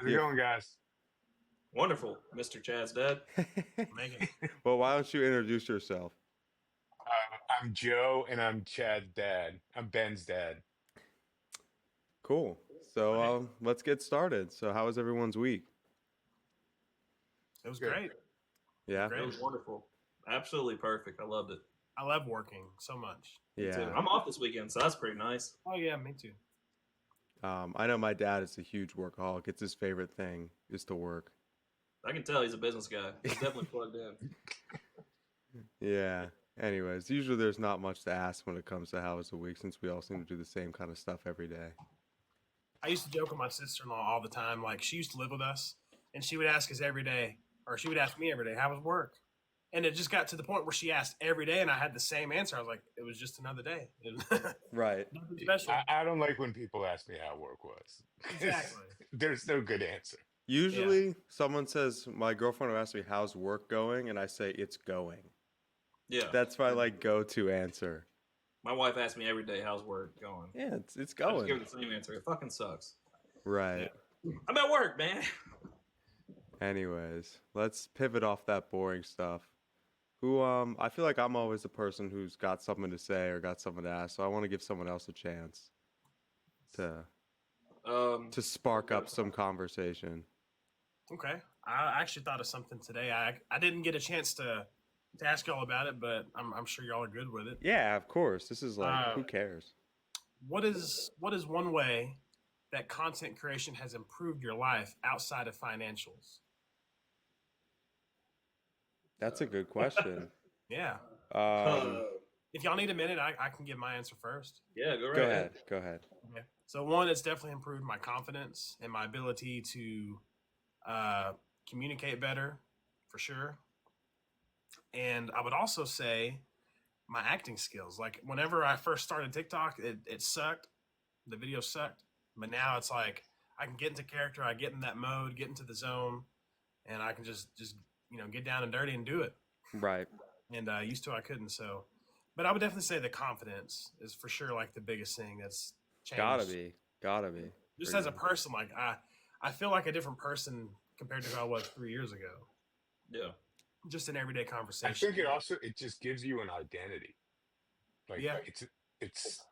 How's it going, guys? Wonderful, Mr. Chad's dad. Megan. Well, why don't you introduce yourself? I'm Joe, and I'm Chad's dad. I'm Ben's dad. Cool. So let's get started. So how was everyone's week? It was Good. great. Yeah. It Great. was wonderful. Absolutely perfect. I loved it. I love working so much. Me too. Yeah. I'm off this weekend, so that's pretty nice. Oh yeah, me too. I know my dad is a huge workaholic. It's his favorite thing is to work. I can tell he's a business guy. He's definitely plugged in. Yeah. Anyways, usually there's not much to ask when it comes to how was the week since we all seem to do the same kind of stuff every day. I used to joke with my sister-in-law all the time. Like she used to live with us, and she would ask us every day, or she would ask me every day, "How was work?" And it just got to the point where she asked every day, and I had the same answer. I was like, "It was just another day. It was Right. nothing special." I don't like when people ask me how work was. Exactly. There's no good answer. Usually someone says, my girlfriend will ask me, how's work going? And I say, it's going. Yeah. That's my like go-to answer. My wife asks me every day, how's work going? Yeah, it's I just give her going. the same answer. It fucking sucks. Right. I'm at work, man. Anyways, let's pivot off that boring stuff. I feel like I'm always the person who's got something to say or got something to ask, so I want to give someone else a chance to spark up some conversation. Okay. I actually thought of something today. I didn't get a chance to ask y'all about it, but I'm sure y'all are good with it. Yeah, of course. This is like, Uh, who cares? What is one way that content creation has improved your life outside of financials? That's a good question. Yeah. Um, If y'all need a minute, I can give my answer first. Yeah, go right go ahead. ahead. Go ahead. Okay. So one, it's definitely improved my confidence and my ability to communicate better, for sure. And I would also say my acting skills. Like whenever I first started TikTok, it sucked. The video sucked. But now it's like I can get into character, I get in that mode, get into the zone, and I can just get down and dirty and do it. Right. And used to I couldn't. So, but I would definitely say the confidence is for sure like the biggest thing that's changed. Gotta be. Just for as a you. person, like I feel like a different person compared to who I was 3 years ago. Yeah. Just in everyday I conversation. think it just gives you an identity. Like Yeah. it's it's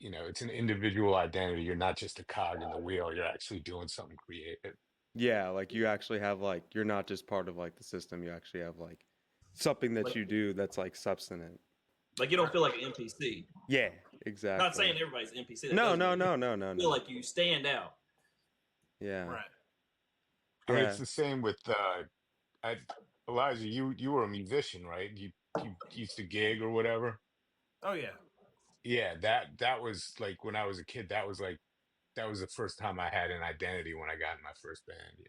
an individual identity. You're not just a cog in the wheel. You're actually doing something creative. Yeah, like you actually have like you're not just part of like the system. You actually have like something that Like, you do that's like substantive. like you don't feel like an NPC. Yeah, exactly. Not saying everybody's NPC. That No, doesn't no, mean no, no, no, you feel no. like you stand out. Yeah. Right. I mean, Yeah. it's the same with Elijah. You were a musician, right? You used to gig or whatever. Oh yeah. Yeah, that was like when I was a kid. That was the first time I had an identity when I got in my first band.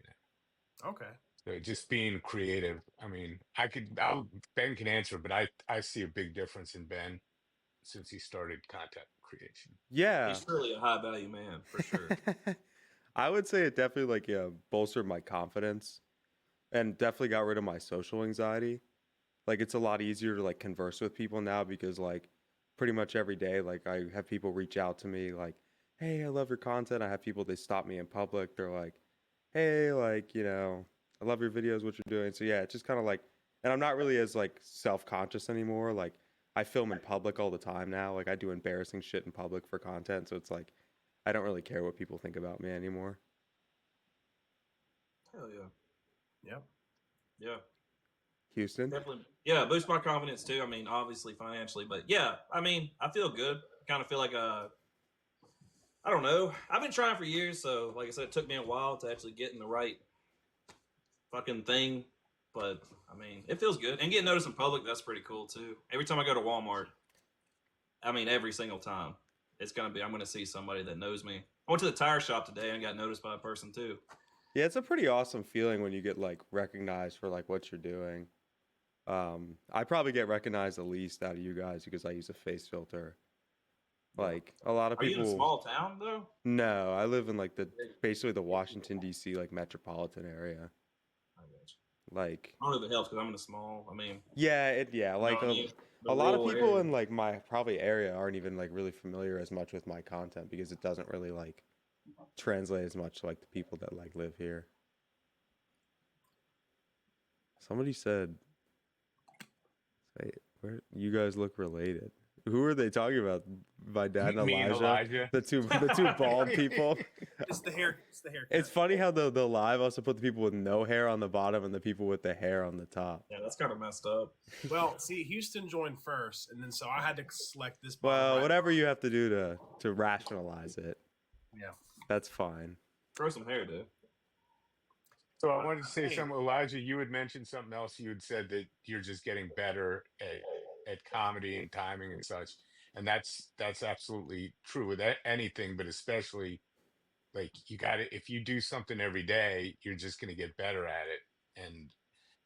Okay. So just being creative. I mean, Ben can answer, but I see a big difference in Ben since he started content creation. Yeah. He's truly a high value man, for sure. I would say it definitely like bolstered my confidence and definitely got rid of my social anxiety. Like it's a lot easier to like converse with people now because like pretty much every day like I have people reach out to me like, "Hey, I love your content." I have people they stop me in public. They're like, "Hey, like, I love your videos, what you're doing." So yeah, it's just kind of like and I'm not really as like self-conscious anymore. Like I film in public all the time now. Like I do embarrassing shit in public for content, so it's like I don't really care what people think about me anymore. Hell yeah. Yep. Yeah. Houston? Definitely. Yeah, boost my confidence too. I mean, obviously financially, but yeah, I mean, I feel good. I kind of feel like I don't know. I've been trying for years, so like I said, it took me a while to actually get in the right fucking thing. But I mean, it feels good. And getting noticed in public, that's pretty cool too. Every time I go to Walmart, I mean, every single time, I'm gonna see somebody that knows me. I went to the tire shop today and got noticed by a person too. Yeah, it's a pretty awesome feeling when you get like recognized for like what you're doing. I probably get recognized the least out of you guys because I use a face filter. Like a lot of Are you in a people. small town though? No, I live in like basically the Washington D.C. like metropolitan area. I got you. Like I don't know if it helps because I'm in a small. I mean, like I mean, the a lot of rural people area. in like my probably area aren't even like really familiar as much with my content because it doesn't really like translate as much to like the people that like live here. Somebody said, "Hey, where you guys look related." Who are they talking about? My dad and Me and Elijah, Elijah. the two bald people. It's the hair. It's the haircut. It's funny how the live also put the people with no hair on the bottom and the people with the hair on the top. Yeah, that's kind of messed up. Well, see, Houston joined first, and then so I had to select this. Well, right whatever you have to do to rationalize it, Yeah. that's fine. Grow some hair, dude. So I wanted to say Hey. something, Elijah. You had mentioned something else. You had said that you're just getting better at comedy and timing and such, and that's absolutely true with anything, but especially like you got to if you do something every day, you're just going to get better at it. And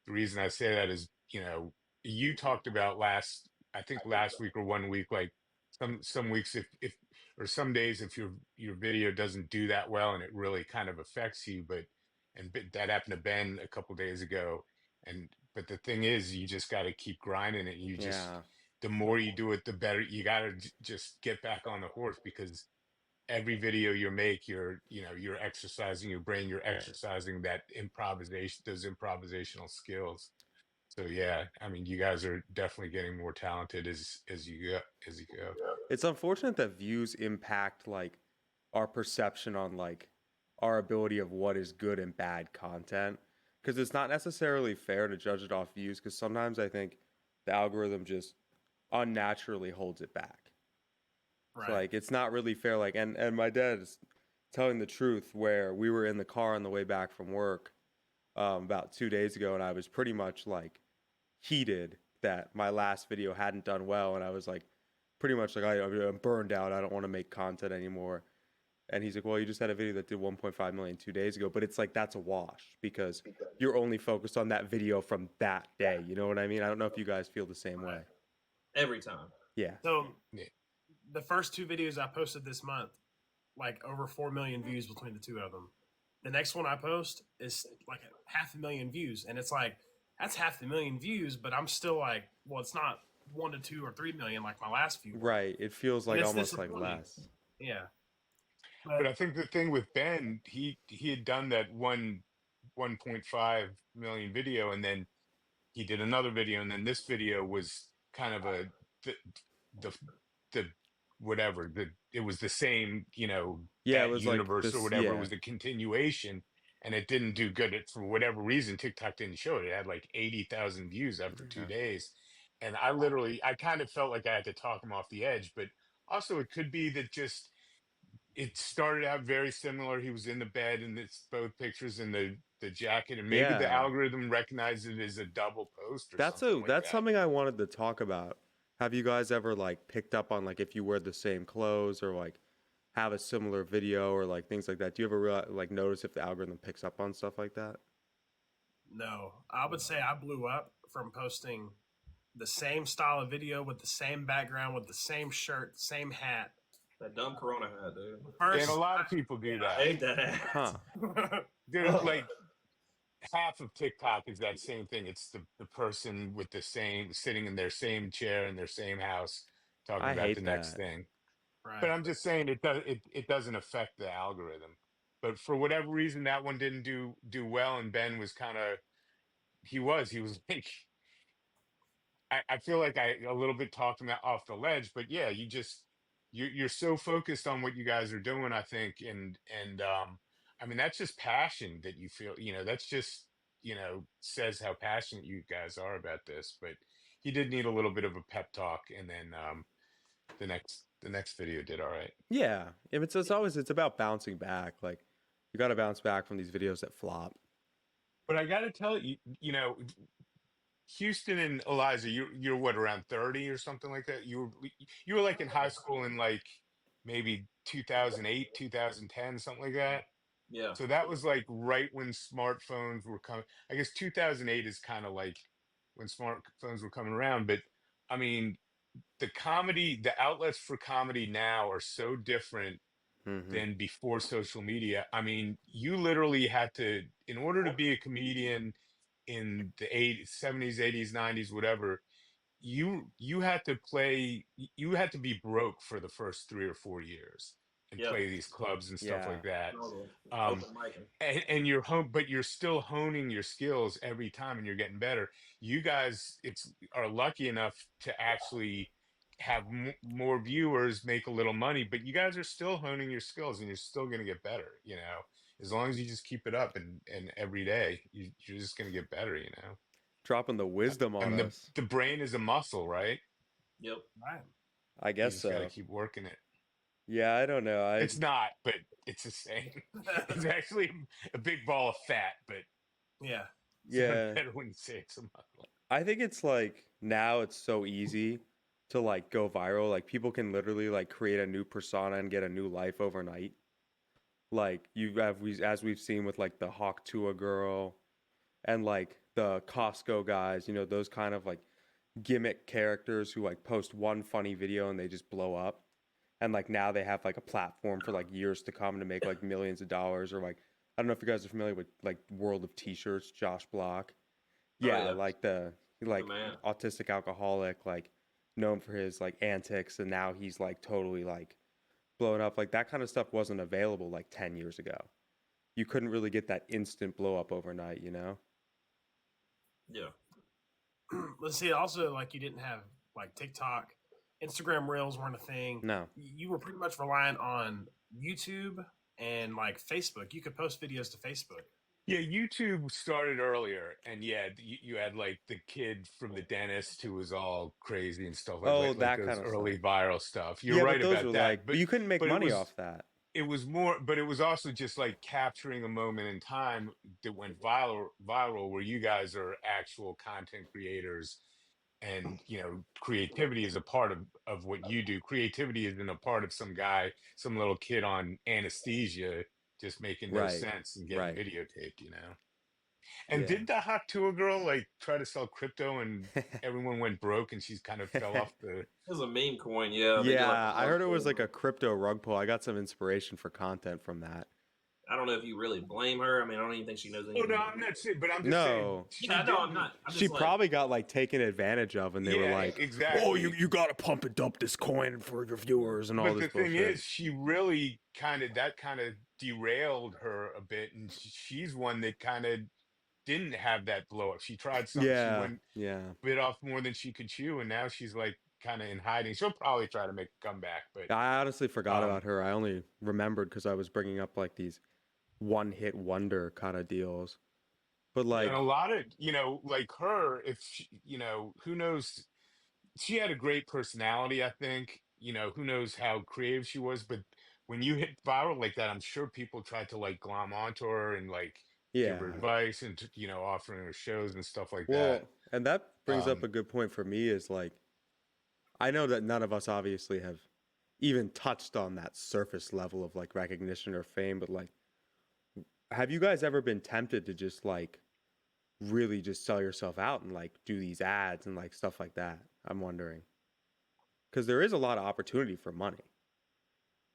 the reason I say that is, you talked about I think last week or one week, like some weeks if or some days if your video doesn't do that well and it really kind of affects you, that happened to Ben a couple days ago. But the thing is, you just got to keep grinding it. Yeah. The more you do it, the better. You got to just get back on the horse because every video you make, you're exercising your brain, you're exercising that improvisation, those improvisational skills. So yeah, I mean, you guys are definitely getting more talented as you go. It's unfortunate that views impact like our perception on like our ability of what is good and bad content because it's not necessarily fair to judge it off views because sometimes I think the algorithm just unnaturally holds it back. Right. So, like it's not really fair. Like and my dad is telling the truth where we were in the car on the way back from work about 2 days ago and I was pretty much like heated that my last video hadn't done well and I was like pretty much like I'm burned out. I don't want to make content anymore. And he's like, well, you just had a video that did 1.5 million 2 days ago, but it's like that's a wash because you're only focused on that video from that day. You know what I mean? I don't know if you guys feel the same way. Every time. Yeah. So Yeah. the first 2 videos I posted this month, like over 4 million views between the 2 of them. The next one I post is like 500,000 views, and it's like that's 500,000 views, but I'm still like, well, it's not 1 to 2 or 3 million like my last few. Right. It feels like It's almost like disappointing. less. Yeah. But I think the thing with Ben, he had done that 1.5 million video, and then he did another video, and then this video was kind of the the, the whatever it was the same, Yeah, it that was like universe or this. whatever. It Yeah. was a continuation, and it didn't do good. For whatever reason, TikTok didn't show it. It had like 80,000 views after 2 days, and I kind of felt like I had to talk him off the edge. But also, it could be that just it started out very similar. He was in the bed, and it's both pictures in the jacket, and maybe the Yeah. algorithm recognized it as a double post or That's something like that's that. something I wanted to talk about. Have you guys ever like picked up on like if you wear the same clothes or like have a similar video or like things like that? Do you ever like notice if the algorithm picks up on stuff like that? No, I would say I blew up from posting the same style of video with the same background, with the same shirt, same hat. That dumb Corona hat, dude. And First, a lot of people do I that. hate that hat. Huh. Dude, like half of TikTok is that same thing. It's the person with the same sitting in their same chair in their same house talking I about the hate next that. thing. right. But I'm just saying it doesn't affect the algorithm. But for whatever reason, that one didn't do well, and Ben was kind of he was like I feel like I a little bit talked him off the ledge, but yeah, you're so focused on what you guys are doing, I think, and I mean that's just passion that you feel, that's just says how passionate you guys are about this. But he did need a little bit of a pep talk, and then the next video did all right. Yeah. If it's about bouncing back. Like you got to bounce back from these videos that flop. But I got to tell you, Houston and Eliza, you're what, around 30 or something like that. You were like in high school in like maybe 2008, 2010, something like that. Yeah. So that was like right when smartphones were coming. I guess 2008 is kind of like when smartphones were coming around. But I mean, the outlets for comedy now are so different Mm-hmm. than before social media. I mean, you literally had to, in order to be a comedian in the 80s, 70s, 80s, 90s, whatever, you had to be broke for the first 3 or 4 years. and Yeah. play these clubs and stuff Yeah. like that. Totally. Um, Open mic. and you're home, but you're still honing your skills every time, and you're getting better. You guys, are lucky enough to actually have more viewers, make a little money, but you guys are still honing your skills, and you're still going to get better. As long as you just keep it up, and every day, you're just going to get better. Dropping the wisdom I on mean, the us. the brain is a muscle, right? Yep. Right. I You guess just got to so. keep working it. Yeah, I don't know. I It's not, but it's the same. It's actually a big ball of fat, but Yeah. sounds yeah. better when you say it's a muscle. I think it's like now it's so easy to like go viral. Like people can literally like create a new persona and get a new life overnight. Like as we've seen with like the Hawk Tuah girl and like the Costco guys, those kind of like gimmick characters who like post one funny video and they just blow up. And like now they have like a platform for like years to come to make like millions of dollars, or like I don't know if you guys are familiar with like World of T-shirts, Josh Block. Oh Yeah, yeah. like the The like man. autistic alcoholic, like known for his like antics, and now he's like totally like blown up. Like that kind of stuff wasn't available like 10 years ago. You couldn't really get that instant blow up overnight, you know? Yeah. Let's see. Also, like you didn't have like TikTok, Instagram Reels weren't a thing. No. You were pretty much reliant on YouTube and like Facebook. You could post videos to Facebook. Yeah, YouTube started earlier, and yeah, you had like the kid from the dentist who was all crazy and stuff Oh, like that those kind of stuff. early viral stuff. You're Yeah, but right those were about like, that, but but you couldn't make but it money was off that. it was more, but it was also just like capturing a moment in time that went viral, where you guys are actual content creators, and creativity is a part of what you do. Creativity isn't a part of some guy, some little kid on anesthesia just making no Right. sense and getting Right. videotaped. And Yeah. did the Hot Tour girl like try to sell crypto and everyone went broke and she's kind of fell off the? It was a meme coin. Yeah. They did like Yeah, a I rug heard it was pull. like a crypto rug pull. I got some inspiration for content from that. I don't know if you really blame her. I mean, I don't even think she knows Oh anything no, about I'm it. not saying, but I'm just saying No. she Yeah, no, I'm didn't. not. I'm She just like, probably got like taken advantage of, and they were Yeah, like, "Oh, you exactly. you got to pump and dump this coin for your viewers and all But this the thing bullshit." is, she really kind of derailed her a bit, and she's one that kind of didn't have that blow up. She tried something, she Yeah, went yeah. bit off more than she could chew, and now she's like kind of in hiding. She'll probably try to make a comeback, but I honestly forgot um, about her. I only remembered because I was bringing up like these one-hit wonder kind of deals. But yeah, and a like, lot of like her, if she, who knows, she had a great personality, I think. Who knows how creative she was, but when you hit viral like that, I'm sure people tried to like glom onto her and like give her yeah. advice and offering her shows and stuff like that. Well, and that brings up um a good point for me is like, I know that none of us obviously have even touched on that surface level of like recognition or fame, but like, have you guys ever been tempted to just like really just sell yourself out and like do these ads and like stuff like that? I'm wondering. Because there is a lot of opportunity for money.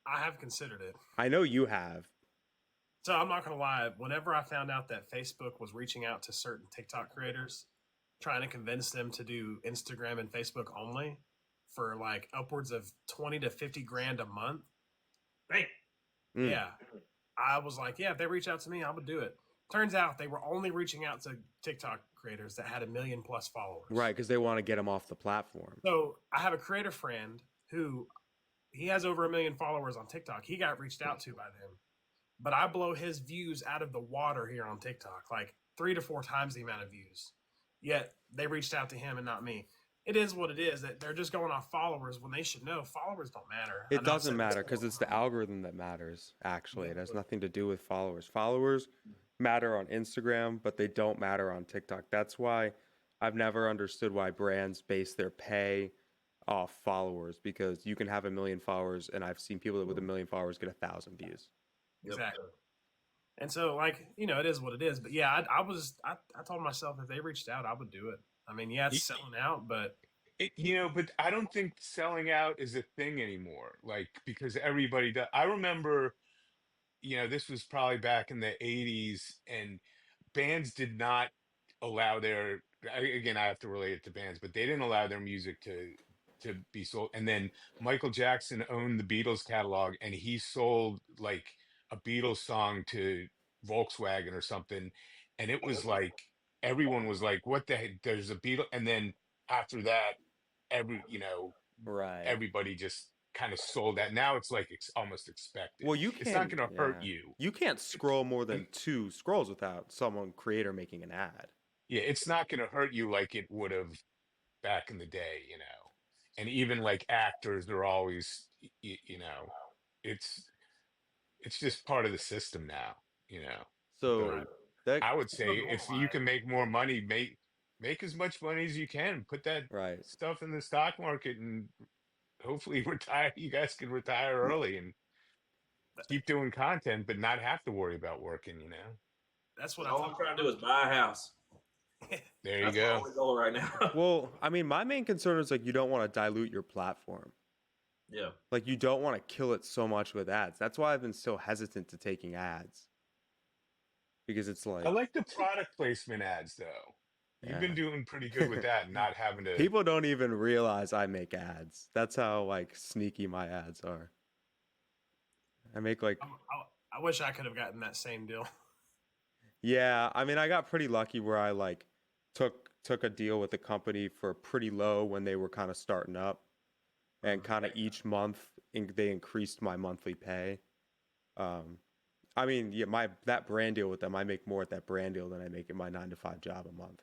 I have considered it. I know you have. So I'm not gonna lie. Whenever I found out that Facebook was reaching out to certain TikTok creators, trying to convince them to do Instagram and Facebook only for like upwards of 20 to 50 grand a month, bang. Mm. yeah, I was like, yeah, if they reach out to me, I would do it. Turns out they were only reaching out to TikTok creators that had 1 million+ followers. Right, because they want to get them off the platform. So I have a creator friend who he has over 1 million followers on TikTok. He got reached out to by them, but I blow his views out of the water here on TikTok, like 3 to 4 times the amount of views. Yet they reached out to him and not me. It is what it is. That they're just going off followers when they should know followers don't matter. It doesn't matter because it's the algorithm that matters, actually. It has nothing to do with followers. Followers matter on Instagram, but they don't matter on TikTok. That's why I've never understood why brands base their pay off followers, because you can have 1 million followers, and I've seen people with 1 million followers get 1,000 views. Exactly. And so, like, it is what it is. But yeah, I told myself if they reached out, I would do it. I mean, yeah, it's selling out, but but I don't think selling out is a thing anymore, like, because everybody does. I remember, this was probably back in the 80s, and bands did not allow again, I have to relate it to bands, but they didn't allow their music to be sold. And then Michael Jackson owned the Beatles catalog, and he sold like a Beatles song to Volkswagen or something, and it was like everyone was like, "What the heck? There's a Beatle." And then after that, Right. everybody just kind of sold that. Now it's like almost expected. Well, you It's not can, going to hurt yeah. you. You can't scroll more than 2 scrolls without someone creator making an ad. Yeah, it's not going to hurt you like it would have back in the day, you know. And even like actors are always, it's it's just part of the system now, you know. So Right. So that I would It's so say if you normalized. can make more money, make as much money as you can. Put that right. stuff in the stock market, and hopefully retire. You guys can retire early and keep doing content, but not have to worry about working, you know. That's what I All I'm tell trying to do is buy a house. There you That's my go. only goal right now. Well, I mean, my main concern is like you don't want to dilute your platform. Yeah. Like you don't want to kill it so much with ads. That's why I've been so hesitant to taking ads. Because it's I like, like the product placement ads though. You've been yeah. doing pretty good with that and not having to. People don't even realize I make ads. That's how like sneaky my ads are. I make like, I wish I could have gotten that same deal. yeah, I mean, I got pretty lucky where I like took a deal with the company for pretty low when they were kind of starting up, and kind of each month they increased my monthly pay. Um, I mean, yeah, that brand deal with them, I make more at that brand deal than I make at my 9 to 5 job a month.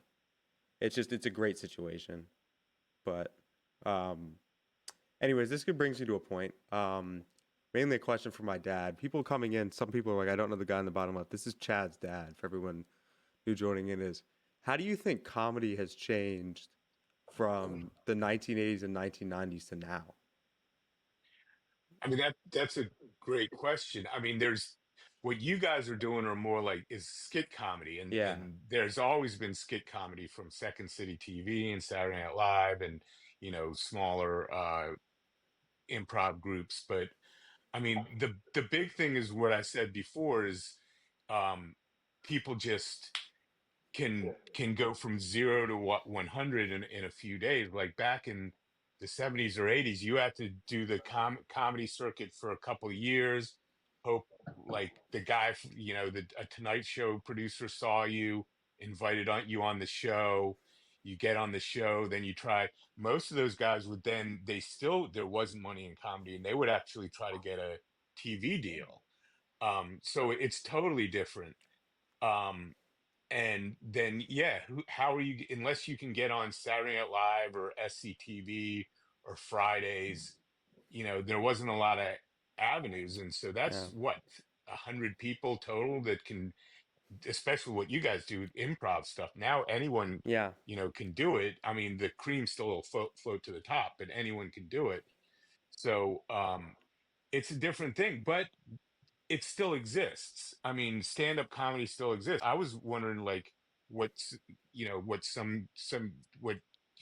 It's a great situation, but anyways, this could brings you to a point. Mainly a question for my dad. People coming in, some people are like, I don't know the guy in the bottom left. This is Chad's dad. For everyone who joining in, is how do you think comedy has changed from the 1980s and 1990s to now? I mean that's a great question. I mean, there's what you guys are doing are more like is skit comedy, and Yeah, there's always been skit comedy from Second City TV and Saturday Night Live, and smaller improv groups. But I mean, the big thing is what I said before is um, people just can go from 0 to 100 in a few days. Like back in the 70s or 80s, you had to do the comedy circuit for a couple of years. Hope like the guy, a Tonight Show producer saw you, invited you on the show. You get on the show, then you try. Most of those guys would then there wasn't money in comedy, and they would actually try to get a TV deal. So it's totally different. Um, and then yeah, how are you, unless you can get on Saturday Night Live or SCTV or Fridays, there wasn't a lot of avenues. And so yeah, that's what, 100 people total that can, especially what you guys do, improv stuff. Now anyone, yeah, can do it. I mean, the cream still will float to the top, but anyone can do it. So it's a different thing, but it still exists. I mean, stand-up comedy still exists. I was wondering like what's what what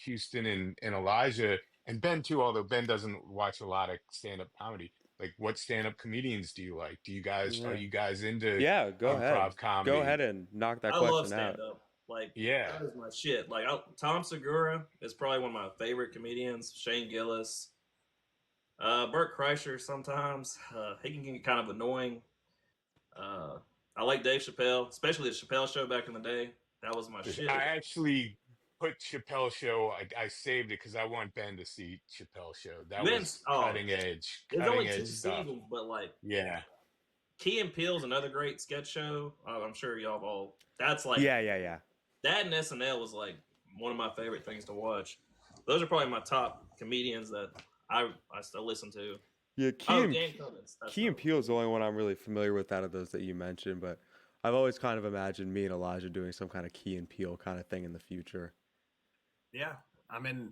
Houston and Elijah and Ben too, although Ben doesn't watch a lot of stand-up comedy. Like what stand-up comedians do you like? Are yeah, you guys into yeah. Go ahead, improv go comedy? ahead and knock that I love question stand out. up. Like Yeah. that is my shit. Like Tom Segura is probably one of my favorite comedians. Shane Gillis, Burt Kreischer. Sometimes he can get kind of annoying. Uh, I like Dave Chappelle, especially the Chappelle Show back in the day. That was my shit. I actually put Chappelle Show. I saved it because I want Ben to see Chappelle Show. That You didn't. was Oh, there's only cutting edge two stuff. seasons, but like Yeah. Key and Peele's another great sketch show. I'm sure y'all have all. That's like Yeah, yeah, yeah. that and SNL was like one of my favorite things to watch. Those are probably my top comedians that I still listen to. Yeah, Oh, Dan Cummins. That's Key and Peele is the only one I'm really familiar with out of those that you mentioned, but I've always kind of imagined me and Elijah doing some kind of Key and Peele kind of thing in the future. Yeah, I mean,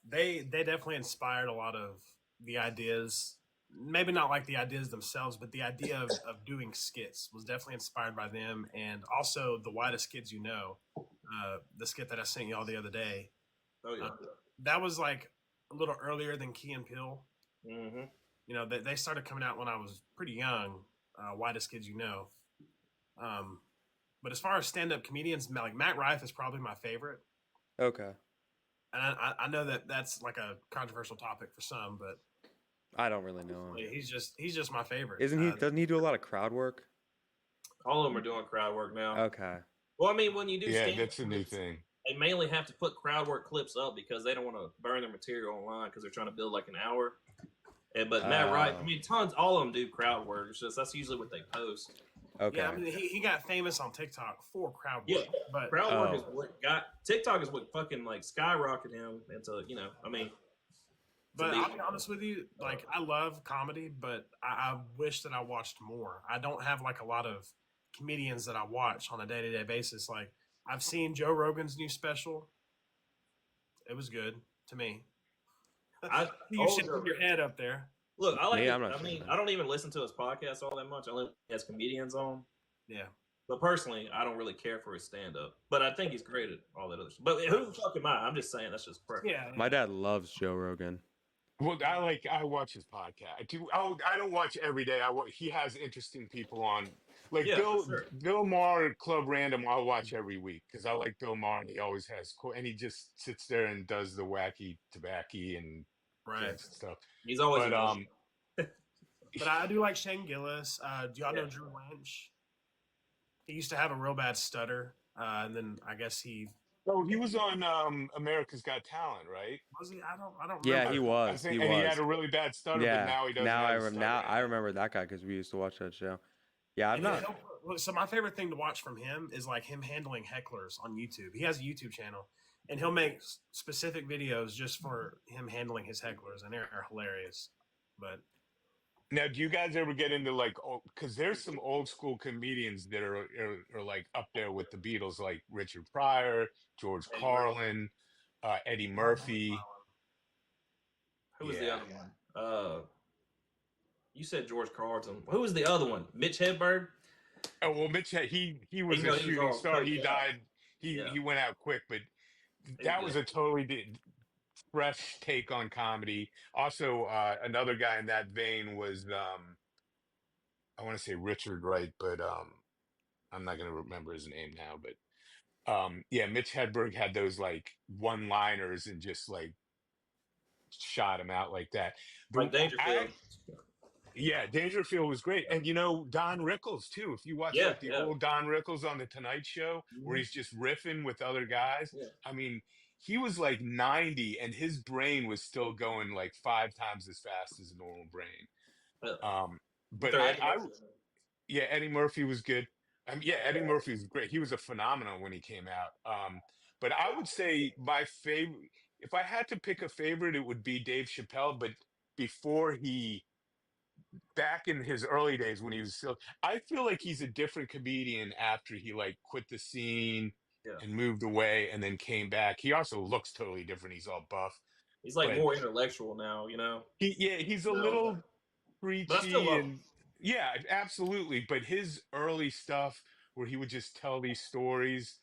they definitely inspired a lot of the ideas. Maybe not like the ideas themselves, but the idea of doing skits was definitely inspired by them, and also the Widest Kids You Know, the skit that I sent y'all the other day. Oh yeah. That was like a little earlier than Key and Peele. Mm-hmm. You know, they started coming out when I was pretty young. Widest Kids You Know. But as far as stand-up comedians, like Matt Rife is probably my favorite. Okay. And I know that that's like a controversial topic for some, but I don't really know him. he's just my favorite. Isn't he? Doesn't he do a lot of crowd work? All of them are doing crowd work now. Okay. Well, I mean, when you do Yeah, stand-up that's a new clips, thing. they mainly have to put crowd work clips up because they don't want to burn their material online because they're trying to build like an hour. But Matt Wright, I mean, tons, all of them do crowd work. It's just that's usually what they post. Okay. Yeah, I mean, he got famous on TikTok for crowd Yeah, work, but crowd work is what got TikTok is what fucking like skyrocketed him into, I mean. But I'll be honest with you, like I love comedy, but I wish that I watched more. I don't have like a lot of comedians that I watch on a day-to-day basis. Like I've seen Joe Rogan's new special. It was good to me. You should put your head up there. Look, I like. I'm not I mean, I don't even listen to his podcast all that much. I only has comedians on. Yeah. But personally, I don't really care for his stand-up. But I think he's great at all that other stuff. But who the fuck am I? I'm just saying that's just preference. Yeah. My dad loves Joe Rogan. Well, I watch his podcast. I don't watch every day. He has interesting people on, like Bill Maher, Club Random. I'll watch every week because I like Bill Maher, and he always has cool. And he just sits there and does the wacky tobacco and stuff. He's always. But I do like Shane Gillis. Do y'all know Drew Lynch? He used to have a real bad stutter, and then I guess he. Oh, he was on America's Got Talent, right? Was he? I don't. Yeah, remember. he was. He had a really bad stutter, but now he doesn't. Now I remember that guy because we used to watch that show. Yeah, I'm not. So my favorite thing to watch from him is like him handling hecklers on YouTube. He has a YouTube channel, and he'll make specific videos just for him handling his hecklers, and they're hilarious. But now, do you guys ever get into like, because there's some old school comedians that are like up there with the Beatles, like Richard Pryor, George Carlin, Eddie Murphy. Who was the other one? You said George Carlin. Who was the other one? Mitch Hedberg. Oh well, Mitch. He was a shooting star. He died. He went out quick, but that was a totally fresh take on comedy. Also, another guy in that vein was I want to say Richard Wright, but I'm not going to remember his name now. But yeah, Mitch Hedberg had those like one-liners and just like shot him out like that. Like Dangerfield. Yeah, Dangerfield was great. And Don Rickles too. If you watch like the old Don Rickles on the Tonight Show where he's just riffing with other guys, I mean, he was like 90 and his brain was still going like 5 times as fast as a normal brain. But Eddie Murphy was good. Eddie Murphy was great. He was a phenomenon when he came out. But I would say my favorite, if I had to pick a favorite, it would be Dave Chappelle. But back in his early days when he was still, I feel like he's a different comedian after he like quit the scene and moved away and then came back. He also looks totally different. He's all buff. He's like more intellectual now, He's a little preachy and yeah, absolutely. But his early stuff where he would just tell these stories,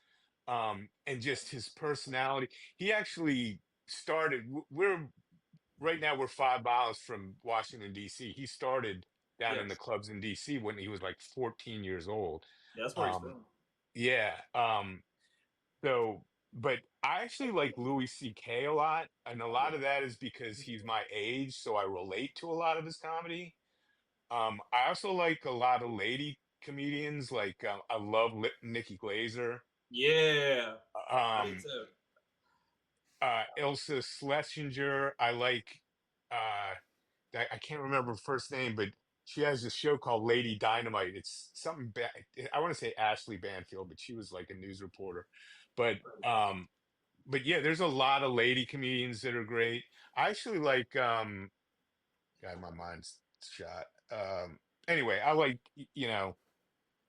and just his personality, he actually started. Right now we're 5 miles from Washington, D.C. He started down in the clubs in D.C. when he was like 14 years old. Yeah, that's where he's from. Yeah. But I actually like Louis C.K. a lot. And a lot of that is because he's my age. So I relate to a lot of his comedy. I also like a lot of lady comedians. Like, I love Nikki Glazer. Yeah. Me too. Ilsa Schlesinger. I like, I can't remember her first name, but she has this show called Lady Dynamite. It's something bad. I want to say Ashley Banfield, but she was like a news reporter. But yeah, there's a lot of lady comedians that are great. I actually like, God, my mind's shot. Anyway, I like,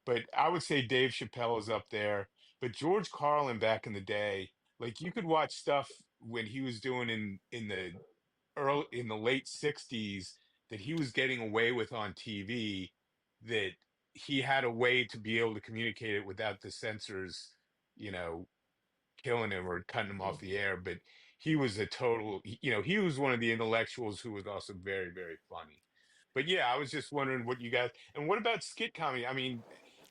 but I would say Dave Chappelle is up there. But George Carlin back in the day, like you could watch stuff when he was doing in the late 60s that he was getting away with on TV, that he had a way to be able to communicate it without the censors, killing him or cutting him off the air. But he was he was one of the intellectuals who was also very, very funny. But yeah, I was just wondering what you guys, and what about skit comedy? I mean,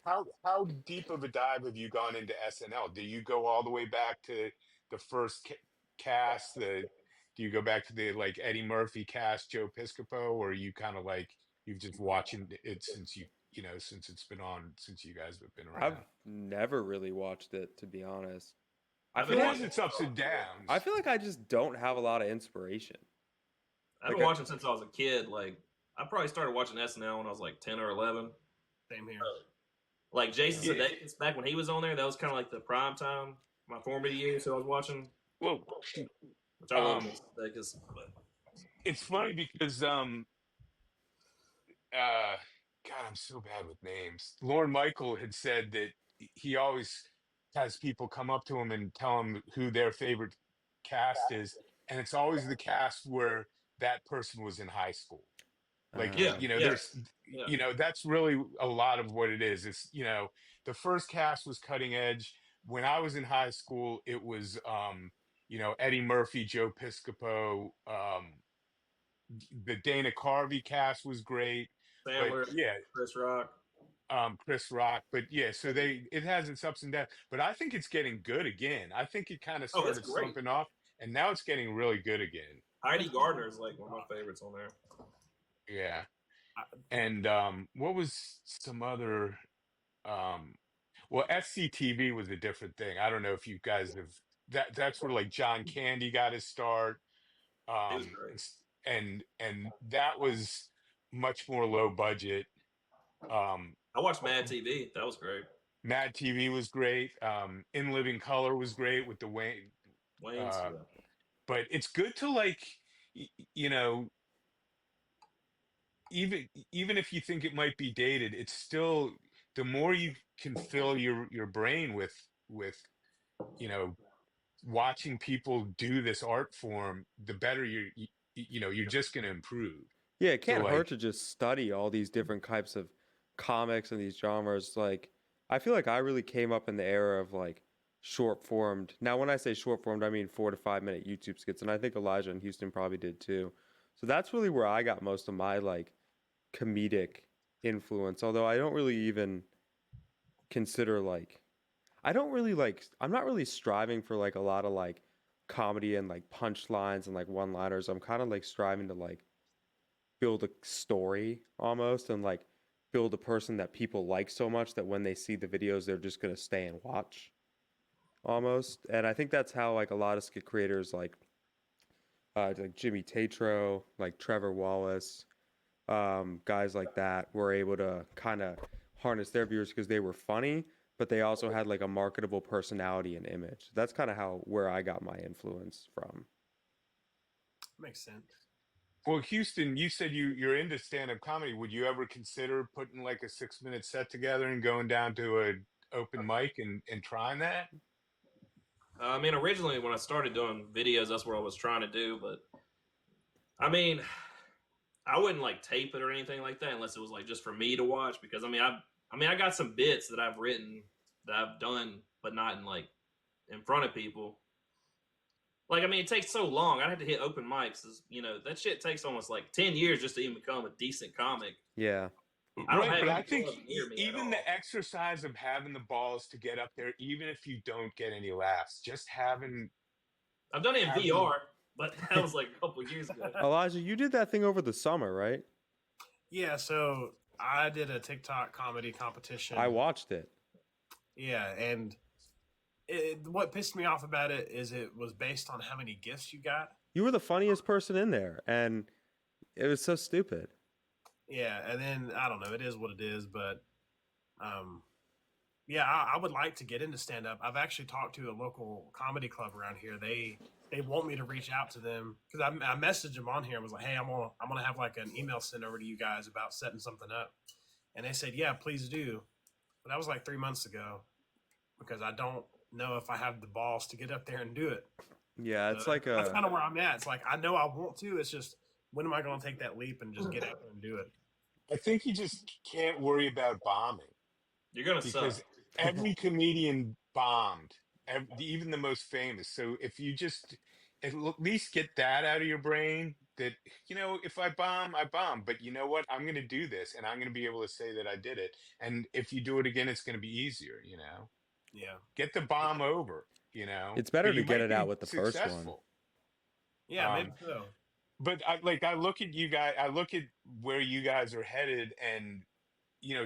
how deep of a dive have you gone into SNL? Do you go all the way back to the first cast? Do you go back to the like Eddie Murphy cast, Joe Piscopo, or are you kind of like you've just watching it since since it's been on since you guys have been I've around? never really watched it, to be honest. I I've feel been It like has watching. its ups and I downs. feel like I just don't have a lot of inspiration. I've Like been watching since I was a kid. Like I probably started watching SNL when I was like 10 or 11. Same here. Like Jason Yeah. Sudeikis back when he was on there, that was kind of like the prime time, my formative years. So I was watching, Well, which I love um, Jason Sudeikis. But it's funny because God, I'm so bad with names. Lorne Michael had said that he always has people come up to him and tell him who their favorite cast is, and it's always the cast where that person was in high school. Like, yeah, yeah, there's, yeah. that's really a lot of what it is. It's, the first cast was cutting edge. When I was in high school, it was, Eddie Murphy, Joe Piscopo, the Dana Carvey cast was great, but Sandler, yeah, Chris Rock. Chris Rock, but yeah, so it has its ups and downs, but I think it's getting good again. I think it kind of Oh, it's started great. slumping off, and now it's getting really good again. Heidi Gardner is like one of my favorites on there. Yeah, I- and what was some other? Um, well, SCTV was a different thing. I don't know if you guys have That's where like John Candy got his start, He was um, great. and that was much more low budget. Um, I watched Mad TV. That was great. Mad TV was great. In Living Color was great with the Wayne. Wayne's. Uh, Yeah. but it's good to like, y- you know, even if you think it might be dated, it's still the more you can fill your brain with you know watching people do this art form, the better you're just going to improve. Yeah, it So can't hurt like, to just study all these different types of comics and these genres. Like, I feel like I really came up in the era of like short formed. Now, when I say short formed, I mean 4 to 5 minute YouTube skits, and I think Elijah and Houston probably did too. So that's really where I got most of my like comedic influence. Although I don't really even consider like I don't really like I'm not really striving for like a lot of like comedy and like punchlines and like one liners. I'm kind of like striving to like build a story almost and like build a person that people like so much that when they see the videos they're just going to stay and watch almost. And I think that's how like a lot of skit creators like Jimmy Tatro, like Trevor Wallace, guys like that were able to kind of harness their viewers because they were funny, but they also had like a marketable personality and image. That's kind of how where I got my influence from. Makes sense. well, Houston, you said you're into stand-up comedy. Would you ever consider putting like a 6 minute set together and going down to a open mic and trying that? I mean, originally when I started doing videos, that's what I was trying to do. But I mean, I wouldn't like tape it or anything like that unless it was like just for me to watch. Because I got some bits that I've written that I've done, but not in like in front of people. Like, I mean, it takes so long. I had to hit open mics. That shit takes almost like 10 years just to even become a decent comic. Yeah. I don't Right, have but any I think clubs near me at even all. the exercise of having the balls to get up there, even if you don't get any laughs, just I've done it in having VR, but that was like a couple years ago. Elijah, you did that thing over the summer, right? Yeah, so I did a TikTok comedy competition. I watched it. Yeah, and what pissed me off about it is it was based on how many gifts you got. You were the funniest person in there, and it was so stupid. Yeah, and then I don't know, it is what it is, but yeah, I would like to get into stand up. I've actually talked to a local comedy club around here. They want me to reach out to them because I messaged them on here and was like, hey, I'm gonna have like an email sent over to you guys about setting something up, and they said, yeah, please do. But that was like 3 months ago because I don't know if I have the balls to get up there and do it. Yeah, it's like That's a kind of where I'm at. It's like I know I want to. It's just when am I going to take that leap and just get out there and do it? I think you just can't worry about bombing You're gonna suck. because every comedian bombed, even the most famous. So if you just at least get that out of your brain, that if I bomb, I bomb, but you know what? I'm going to do this, and I'm going to be able to say that I did it. And if you do it again, it's going to be easier. Yeah. Get the bomb over. you know, It's better but to you get might it out be with the first one. successful. Yeah, maybe Um, so. but I look at you guys, I look at where you guys are headed, and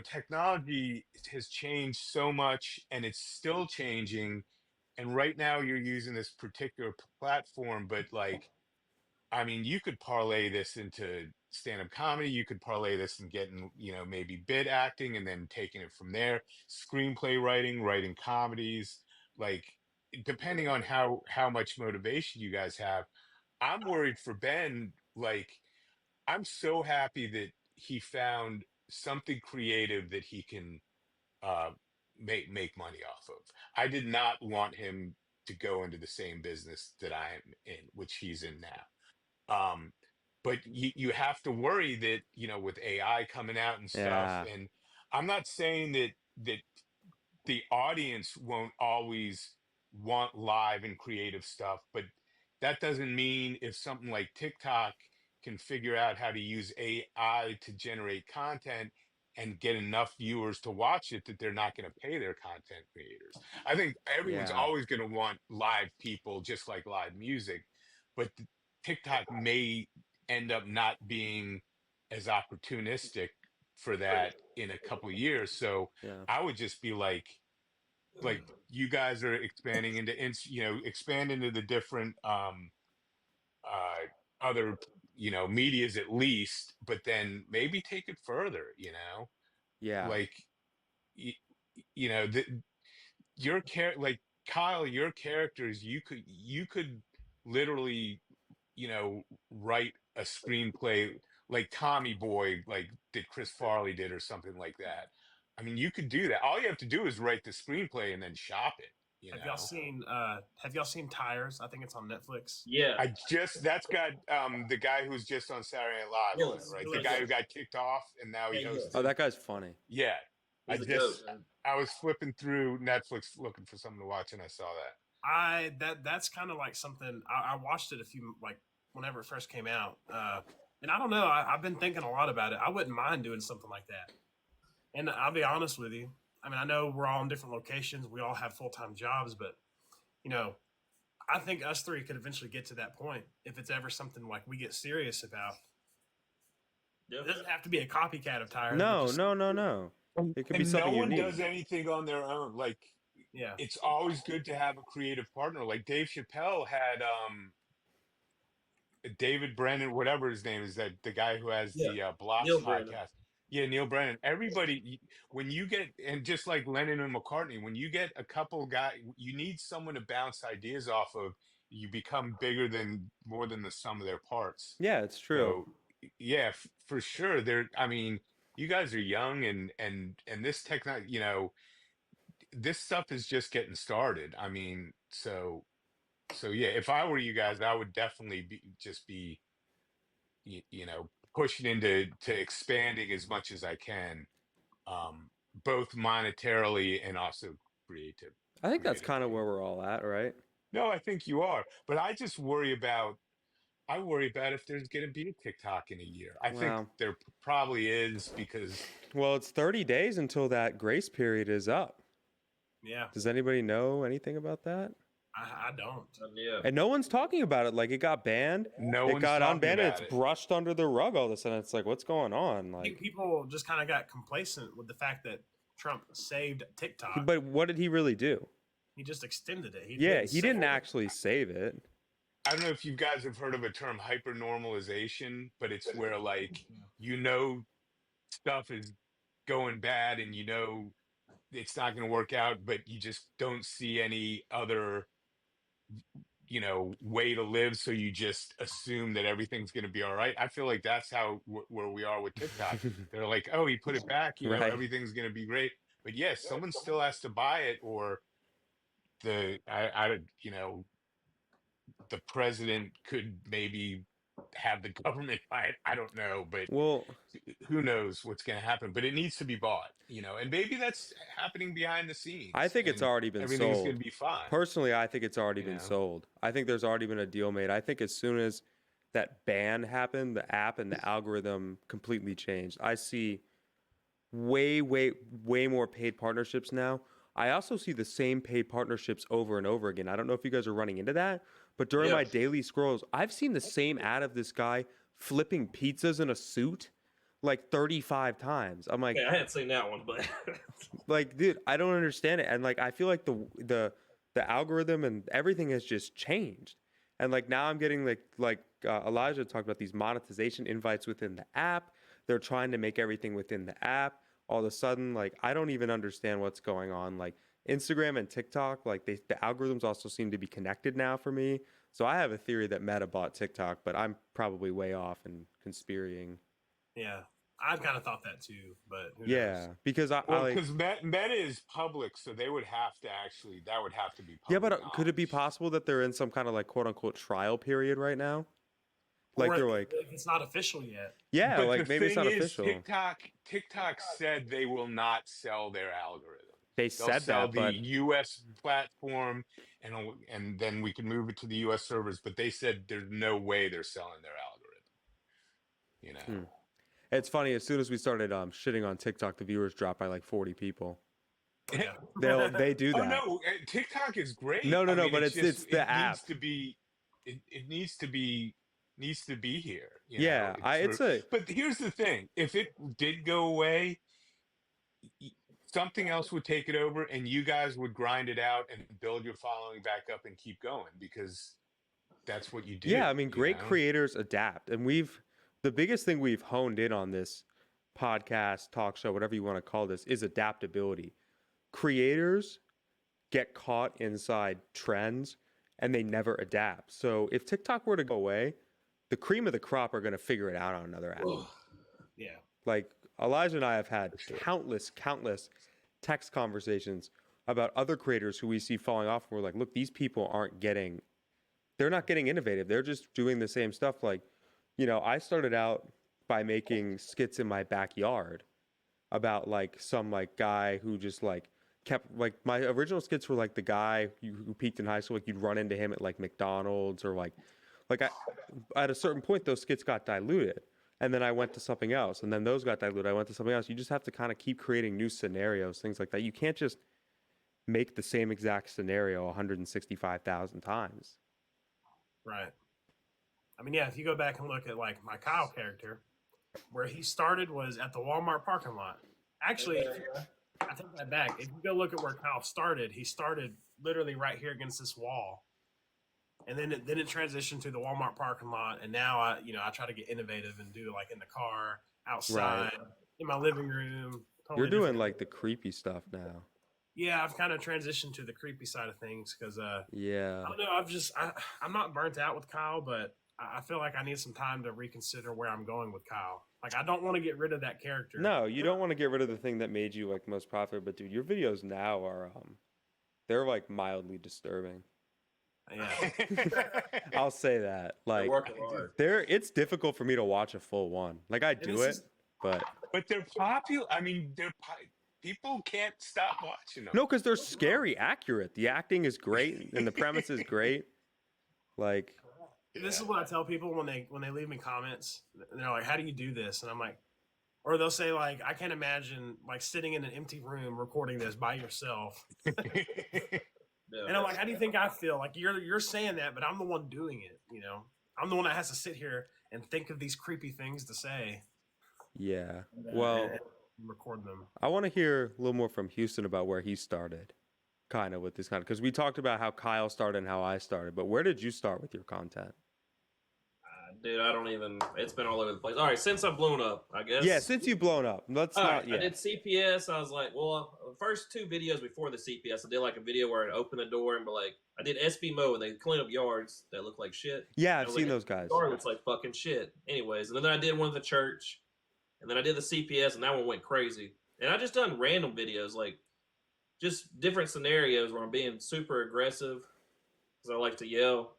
technology has changed so much, and it's still changing. And right now, you're using this particular platform, but like, I mean, you could parlay this into stand-up comedy. You could parlay this and getting, maybe bit acting and then taking it from there. Screenplay writing, writing comedies, like depending on how much motivation you guys have. I'm worried for Ben. Like, I'm so happy that he found something creative that he can uh, make money off of. I did not want him to go into the same business that I am in, which he's in now. But you have to worry that, with AI coming out and stuff. Yeah. And I'm not saying that the audience won't always want live and creative stuff, but that doesn't mean if something like TikTok can figure out how to use AI to generate content and get enough viewers to watch it that they're not going to pay their content creators. I think everyone's Yeah. always going to want live people just like live music, but TikTok may end up not being as opportunistic for that in a couple years. So Yeah. I would just be like you guys are expanding into expand into the different other medias at least, but then maybe take it further, Yeah. like y- the like Kyle, your characters, you could literally write a screenplay like Tommy Boy, like that Chris Farley did, or something like that. I mean, you could do that. All you have to do is write the screenplay and then shop it. Have y'all seen Tires? I think it's on Netflix. Yeah. That's got the guy who's just on Saturday Night Live on it, Gillis. right? The Gillis. guy who got kicked off and now he Yeah, hosts Oh, it. Gillis. that guy's funny. Yeah. I He's the goat, just man. I was flipping through Netflix looking for something to watch and I saw that. That's kind of like something I watched it a few like whenever it first came out, and I don't know. I've been thinking a lot about it. I wouldn't mind doing something like that. And I'll be honest with you. I mean, I know we're all in different locations. We all have full time jobs, but you know, I think us three could eventually get to that point if it's ever something like we get serious about. Yeah. It doesn't have to be a copycat of Tires, but No, just no, no, no. It could be And no something one unique. does anything on their own. Like, yeah, it's always good to have a creative partner. Like Dave Chappelle had David Brennan, whatever his name is, that the guy who has Yeah. the Blocks Neil Brennan. podcast. Yeah, Neil Brennan. Everybody, when you get, and just like Lennon and McCartney, when you get a couple guys, you need someone to bounce ideas off of. You become bigger than more than the sum of their parts. Yeah, it's true. So, yeah, for sure. I mean, you guys are young, and this technology, this stuff is just getting started. I mean, so yeah, if I were you guys, I would definitely be pushing into to expanding as much as I can, um, both monetarily and also creative I think that's kind of creatively. where we're all at, right? No, I think you are, but I worry about if there's going to be a TikTok in a year. I think Well, there probably is because well, it's 30 days until that grace period is up. yeah. Does anybody know anything about that? I don't. Yeah. And no one's talking about it. Like, it got banned, no it one's got talking unbanned, and about it's it. brushed under the rug all of a sudden. It's like, what's going on? I think Like, people just kind of got complacent with the fact that Trump saved TikTok. but what did he really do? He just extended it. Yeah, he didn't save it. actually save it. I don't know if you guys have heard of a term hypernormalization, but it's where like stuff is going bad and it's not going to work out, but you just don't see any other way to live, so you just assume that everything's going to be all right. I feel like that's how where we are with TikTok. They're like, oh, he put it back, Right. everything's going to be great, but yes, someone still has to buy it, or the president could maybe have the government buy it. I don't know, but Well, who knows what's going to happen, but it needs to be bought, and maybe that's happening behind the I scenes think it's and already been everything's going sold. to be fine. Personally, I think it's already you been know sold. I think there's already been a deal made. I think as soon as that ban happened, the app and the algorithm completely changed. I see way, way, way more paid partnerships now. I also see the same paid partnerships over and over again. I don't know if you guys are running into that, but during Yeah. my daily scrolls, I've seen the same ad of this guy flipping pizzas in a suit like 35 times. I'm like, Okay, I hadn't seen that one, but dude, I don't understand it. And like, I feel like the algorithm and everything has just changed. And like now I'm getting Elijah talked about these monetization invites within the app. They're trying to make everything within the app. All of a sudden, like I don't even understand what's going on. Like Instagram and TikTok, like the algorithms also seem to be connected now for me. So I have a theory that Meta bought TikTok, but I'm probably way off and conspiring. Yeah, I kind of thought that too, but who Yeah, knows? because I Well, like. because Meta is public, so they would have to actually, that would have to be Yeah, public but could it be knowledge. possible that they're in some kind of like quote unquote trial period right now? Like Or they're like, it's not official yet. yeah, But the like maybe it's thing not is, official. TikTok said they will not sell their algorithm. They They'll said sell that, the but U.S. platform, and then we can move it to the U.S. servers. But they said there's no way they're selling their algorithm. You know. it's funny. As soon as we started shitting on TikTok, the viewers dropped by like 40 people. Yeah. They do Oh that. no, TikTok is great. No, I no, mean, but it's it's just the it app. needs to be, it needs to be here. You Yeah, know, it's a but here's the thing: if it did go away, y- something else would take it over, and you guys would grind it out and build your following back up and keep going because that's what you do. yeah. I mean, You great know. creators adapt, and the biggest thing we've honed in on this podcast, talk show, whatever you want to call this, is adaptability. Creators get caught inside trends and they never adapt. So if TikTok were to go away, the cream of the crop are going to figure it out on another app. Yeah. Like Elijah and I have had For sure. countless text conversations about other creators who we see falling off. And we're like, look, these people they're not getting innovative. They're just doing the same stuff. Like, I started out by making skits in my backyard about like some like guy who just like kept like my original skits were like the guy who peaked in high school. Like you'd run into him at like McDonald's or like I, at a certain point those skits got diluted. And then I went to something else, and then those got diluted. I went to something else. You just have to kind of keep creating new scenarios, things like that. You can't just make the same exact scenario 165,000 times. Right. I mean, yeah, if you go back and look at like my Kyle character, where he started was at the Walmart parking lot. Actually, I take that back. If you go look at where Kyle started, he started literally right here against this wall. And then it transitioned to the Walmart parking lot, and now I try to get innovative and do like in the car, outside, in my living room. You're Totally doing different. like the creepy stuff now. Yeah, I've kind of transitioned to the creepy side of things because Yeah. I don't know. I'm not burnt out with Kyle, but I feel like I need some time to reconsider where I'm going with Kyle. Like I don't want to get rid of that character. No, you don't want to get rid of the thing that made you like most popular, but dude, your videos now are they're like mildly disturbing. Yeah. I'll say that. Like working hard. it's difficult for me to watch a full one. Like I do it, but But they're popular. I mean, people can't stop watching them. no, because they're scary accurate. The acting is great and the premise is great. Like This is what I tell people when they leave me comments. And they're like, "How do you do this?" And I'm like, or they'll say like, "I can't imagine like sitting in an empty room recording this by yourself." Yeah. And I'm like, "How do you think I feel?" Like you're saying that, but I'm the one doing it. I'm the one that has to sit here and think of these creepy things to say. yeah. And, Well, and record them. I want to hear a little more from Houston about where he started, kind of with this kind of because we talked about how Kyle started and how I started, but where did you start with your content? Dude, I don't even. It's been all over the place. All right, since I've blown up, I guess. Yeah, since you've blown up, let's All not. right, Yeah, I did CPS. I was like, well, the first two videos before the CPS, I did like a video where I'd open the door and be like, I did SB Mo and they clean up yards that look like shit. yeah, I I've was seen like, those guys. Yard looks like fucking shit. Anyways, and then I did one at the church, and then I did the CPS, and that one went crazy. And I just done random videos, like just different scenarios where I'm being super aggressive because I like to yell.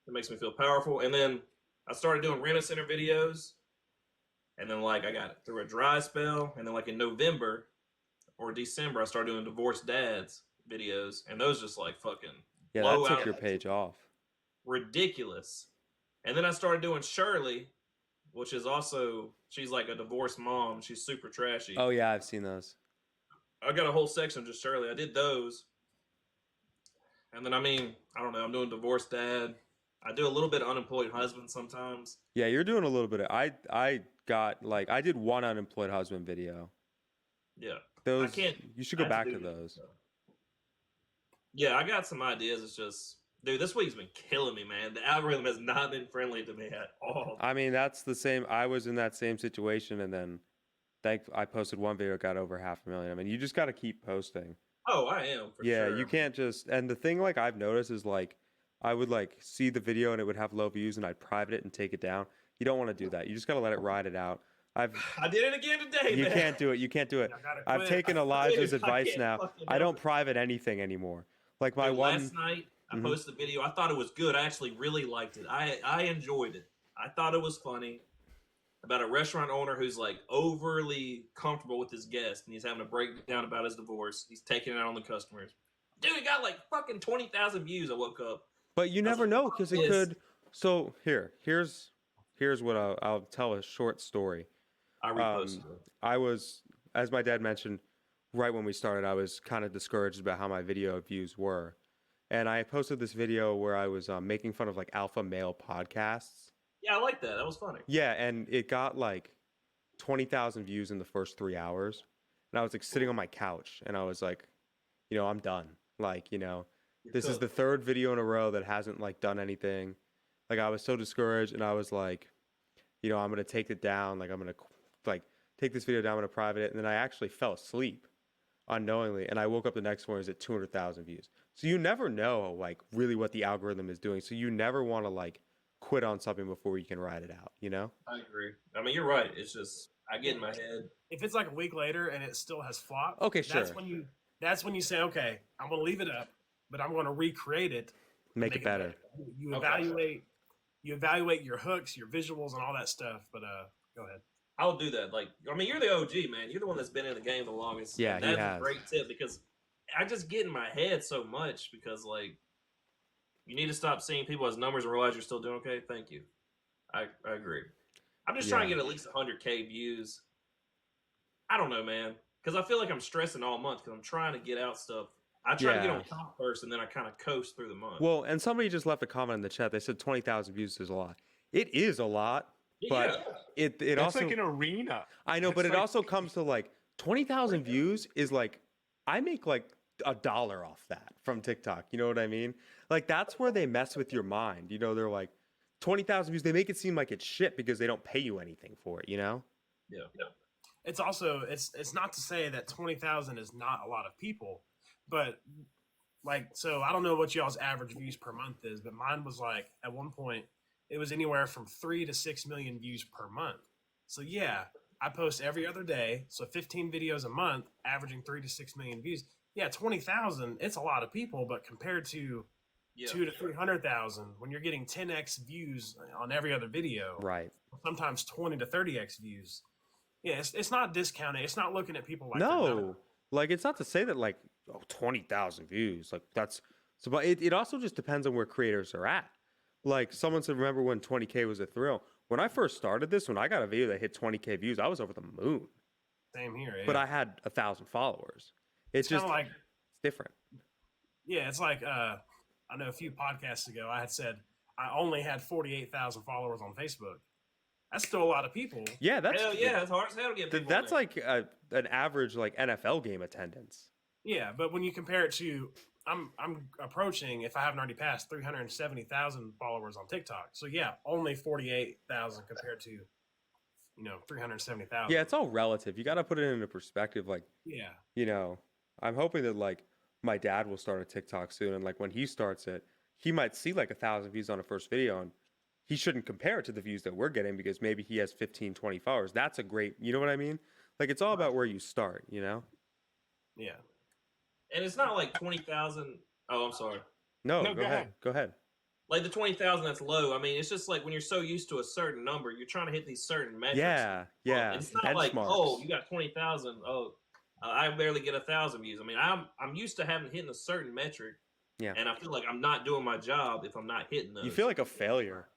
It makes me feel powerful. And then I started doing Rent a Center videos. And then, like, I got through a dry spell. And then, like, in November or December, I started doing Divorced Dads videos. And those just, like, fucking Yeah, blow that took out. your page off. Ridiculous. And then I started doing Shirley, which is also, she's like a divorced mom. She's super trashy. Oh yeah, I've seen those. I got a whole section just Shirley. I did those, and then I mean, I don't know. I'm doing divorced dad. I do a little bit of unemployed husband sometimes. Yeah, you're doing a little bit of I got like I did one unemployed husband video. Yeah, I Those can't. you should I go have back do to those. Yeah, I got some ideas. It's just, dude, this week's been killing me, man. The algorithm has not been friendly to me at all. I mean, that's the same. I was in that same situation, and then I posted one video, got over 500,000. I mean, you just got to keep posting. Oh, I am for Yeah, sure. you can't just. And the thing, like I've noticed, is like I would like see the video and it would have low views, and I'd private it and take it down. You don't want to do that. You just got to let it ride it out. I did it again today, You man. can't do it. You can't do it. I gotta I've quit. taken Elijah's Dude, I advice can't now. fucking I help don't it. private anything anymore. Like my Dude, one. last night I Mhm. posted a video. I thought it was good. I actually really liked it. I enjoyed it. I thought it was funny about a restaurant owner who's like overly comfortable with his guest, and he's having a breakdown about his divorce. He's taking it out on the customers. Dude, it got like fucking 20,000 views. I woke up. But you I was never like, know "Fuck because it this." could. So here's what I'll tell a short story. I reposted it. I was, as my dad mentioned, right when we started, I was kind of discouraged about how my video views were, and I posted this video where I was making fun of like alpha male podcasts. Yeah, I like that. That was funny. Yeah, and it got like 20,000 views in the first 3 hours, and I was like sitting on my couch, and I was like, I'm done. Like, this is the third video in a row that hasn't like done anything. Like I was so discouraged, and I was like, I'm gonna take it down. Like I'm gonna like take this video down. I'm gonna private it, and then I actually fell asleep unknowingly, and I woke up the next morning, it was at 200,000 views. So you never know like really what the algorithm is doing. So you never want to like quit on something before you can ride it out. I agree. I mean, you're right. It's just I get in my head. If it's like a week later and it still has flopped, Okay, that's sure. when you say, okay, I'm gonna leave it up, but I'm gonna recreate it, Make it better. You Okay. evaluate your hooks, your visuals, and all that stuff. But go ahead. I'll do that. Like, I mean, you're the OG, man. You're the one that's been in the game the longest. Yeah, and he that's has. a great tip because I just get in my head so much because, like, you need to stop seeing people as numbers and realize you're still doing okay. Thank you. I agree. I'm just trying to get at least 100K views. I don't know, man, because I feel like I'm stressing all month because I'm trying to get out stuff. I try to get on top first, and then I kind of coast through the month. Well, and somebody just left a comment in the chat. They said 20,000 views is a lot. It is a lot, but it It's also like an arena. I know, It's but it like- also comes to like 20,000 views is like I make like $1 off that from TikTok. You know what I mean? Like that's where they mess with your mind. They're like 20,000 views. They make it seem like it's shit because they don't pay you anything for it. Yeah. It's also it's not to say that 20,000 is not a lot of people, but like so I don't know what y'all's average views per month is, but mine was like at one point it was anywhere from 3 to 6 million views per month. So yeah, I post every other day, so 15 videos a month, averaging 3 to 6 million views. Yeah, 20,000, it's a lot of people, but compared to 2 to 300,000, when you're getting 10x views on every other video, right. sometimes 20 to 30x views. Yeah, it's not discounting. It's not looking at people like they're No, like it's not to say that like 20,000 views like that's so, but it also just depends on where creators are at. Like someone said, remember when 20K was a thrill? When I first started this, when I got a video that hit 20K views, I was over the moon. Same here. Yeah. But I had 1,000 followers. It's kind just of like it's different. yeah, it's like I know a few podcasts ago I had said I only had 48,000 followers on Facebook. That's still a lot of people. Yeah, that's Hell yeah, it's hard as hell to get people. that's on there. like an average like NFL game attendance. Yeah, but when you compare it to I'm approaching, if I haven't already passed, 370,000 followers on TikTok. So yeah, only 48,000 compared to 370,000. Yeah, it's all relative. You got to put it into perspective. Like, Yeah. I'm hoping that like my dad will start a TikTok soon, and like when he starts it, he might see like 1,000 views on a first video, and he shouldn't compare it to the views that we're getting because maybe he has 15, 20 followers. That's a great, you know what I mean? Like it's all about where you start, Yeah. And it's not like 20,000. Oh, I'm sorry. No, No, go ahead. Go ahead. Like the 20,000, that's low. I mean, it's just like when you're so used to a certain number, you're trying to hit these certain metrics. Yeah, yeah. It's not like, oh, you got 20,000. Oh, I barely get 1,000 views. I mean, I'm used to having hitting a certain metric. Yeah. And I feel like I'm not doing my job if I'm not hitting those. You feel like a failure.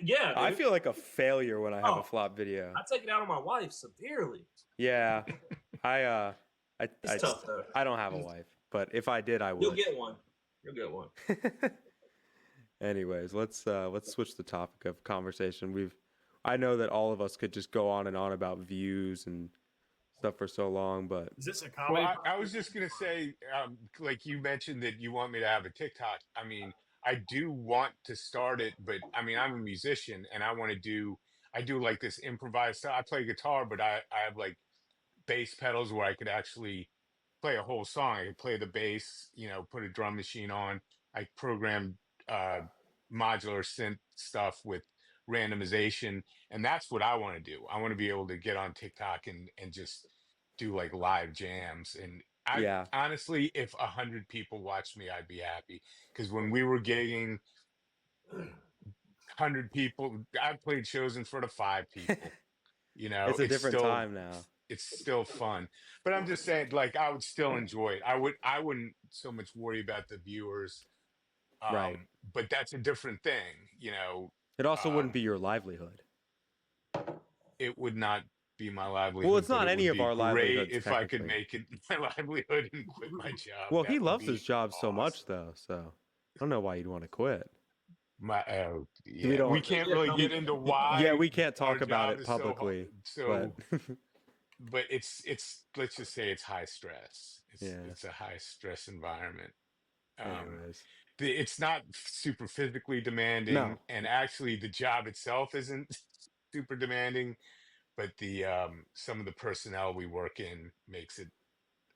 Yeah. I dude. feel like a failure when I have Oh. a flop video. I take it out on my wife severely. Yeah. It's tough though. I don't have a wife, but if I did, I You'll would. get one. You'll get one. Anyways, let's switch the topic of conversation. I know that all of us could just go on and on about views and stuff for so long, but Is this a Well, comedy? I was just gonna say, like you mentioned that you want me to have a TikTok. I mean, I do want to start it, but I mean, I'm a musician and I do like this improvised stuff. I play guitar, but I have like bass pedals where I could actually play a whole song. I could play the bass, put a drum machine on. I program uh, modular synth stuff with randomization, and that's what I want to do. I want to be able to get on TikTok and just do like live jams. And I yeah. honestly, if 100 people watched me, I'd be happy. Because when we were gigging, 100 people, I played shows in front of 5 people. It's a different time now. It's still fun. But I'm just saying, like, I would still enjoy it. I wouldn't so much worry about the viewers. Right. But that's a different thing. It also wouldn't be your livelihood. It would not be my livelihood. Well, it's but not it any would of be our great livelihoods, if I could technically. make it my livelihood and quit my job. Well, That he would loves be his job so much, awesome. though. So I don't know why you'd want to quit. Yeah, don't- we can't really get into why. Yeah, we can't our talk about job it is so hard. publicly, So, but but it's let's just say it's high stress. yeah. It's a high stress environment. Anyways, It's not super physically demanding, no. and actually the job itself isn't super demanding, but the some of the personnel we work in makes it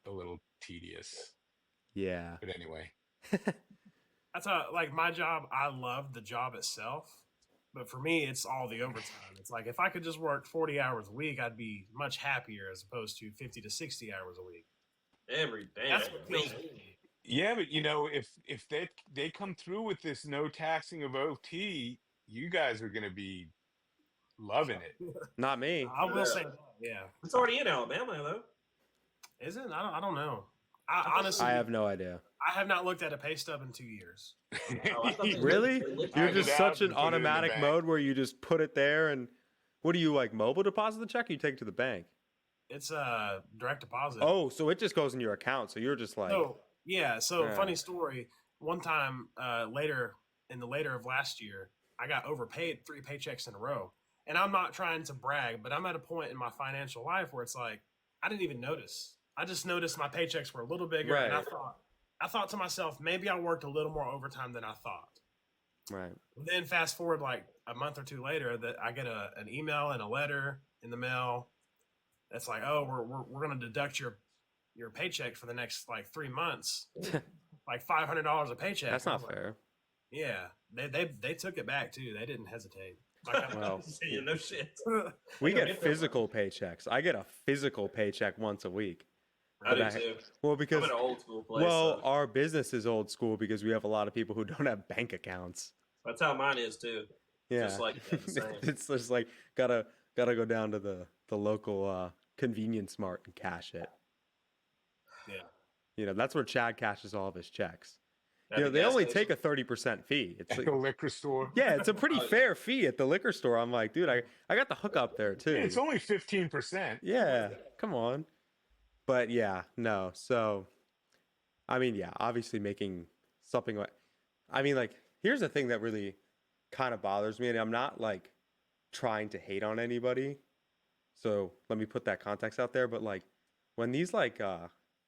a little tedious. Yeah. But anyway, That's like my job. I love the job itself, but for me, it's all the overtime. It's like if I could just work 40 hours a week, I'd be much happier as opposed to 50 to 60 hours a week. Every day. That's what kills me. yeah, but if they come through with this no taxing of OT, you guys are going to be loving it. Not me. I will say, that, yeah. It's already in Alabama though. Is it? I don't know. I honestly, I have no idea. I have not looked at a pay stub in 2 years. Oh, I thought they Really? they licked You're it. just it such out an and put it in the automatic bank. mode where you just put it there and what do you like mobile deposit the check or you take it to the bank? It's direct deposit. Oh, so it just goes in your account. So you're just like So yeah. So Yeah. funny story. One time later of last year, I got overpaid 3 paychecks in a row. And I'm not trying to brag, but I'm at a point in my financial life where it's like I didn't even notice. I just noticed my paychecks were a little bigger, and Right. I thought to myself, maybe I worked a little more overtime than I thought. right. Then fast forward like a month or two later, that I get an email and a letter in the mail that's like, oh, we're going to deduct your paycheck for the next like 3 months, like $500 a paycheck. That's I not was like, fair. yeah, they took it back too. They didn't hesitate. Like, Well, Yeah, no shit. we don't get get that physical paychecks. I get a physical paycheck once a week. I do But too. Well, I'm because in an old school place. well, So our business is old school because we have a lot of people who don't have bank accounts. that's how mine is too. Yeah, Just like that, the same. it's just like gotta go down to the local convenience mart and cash it. yeah. That's where Chad cashes all of his checks. At the They gas only station. take a 30% fee. It's At like, the liquor store. yeah, it's a pretty fair fee at the liquor store. I'm like, dude, I got the hookup there too. Yeah, it's only 15%. Yeah, come on. But yeah, no. So, I mean, yeah, obviously making something like, I mean, like, here's the thing that really kind of bothers me, and I'm not like trying to hate on anybody. So let me put that context out there. But like, when these like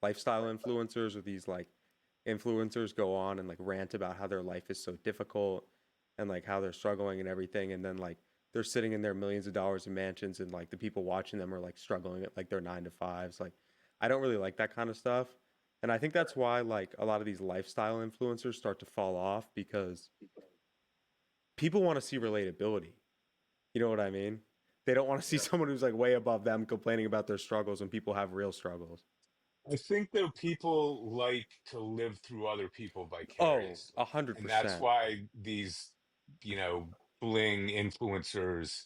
lifestyle influencers or these like influencers go on and like rant about how their life is so difficult and like how they're struggling and everything, and then like they're sitting in their millions of dollars in mansions and like the people watching them are like struggling at like their 9 to 5s, like I don't really like that kind of stuff. And I think that's why like a lot of these lifestyle influencers start to fall off, because people want to see relatability. You know what I mean? They don't want to see someone who's like way above them complaining about their struggles when people have real struggles. I think that people like to live through other people Oh, vicariously. 100%. And that's why these, bling influencers,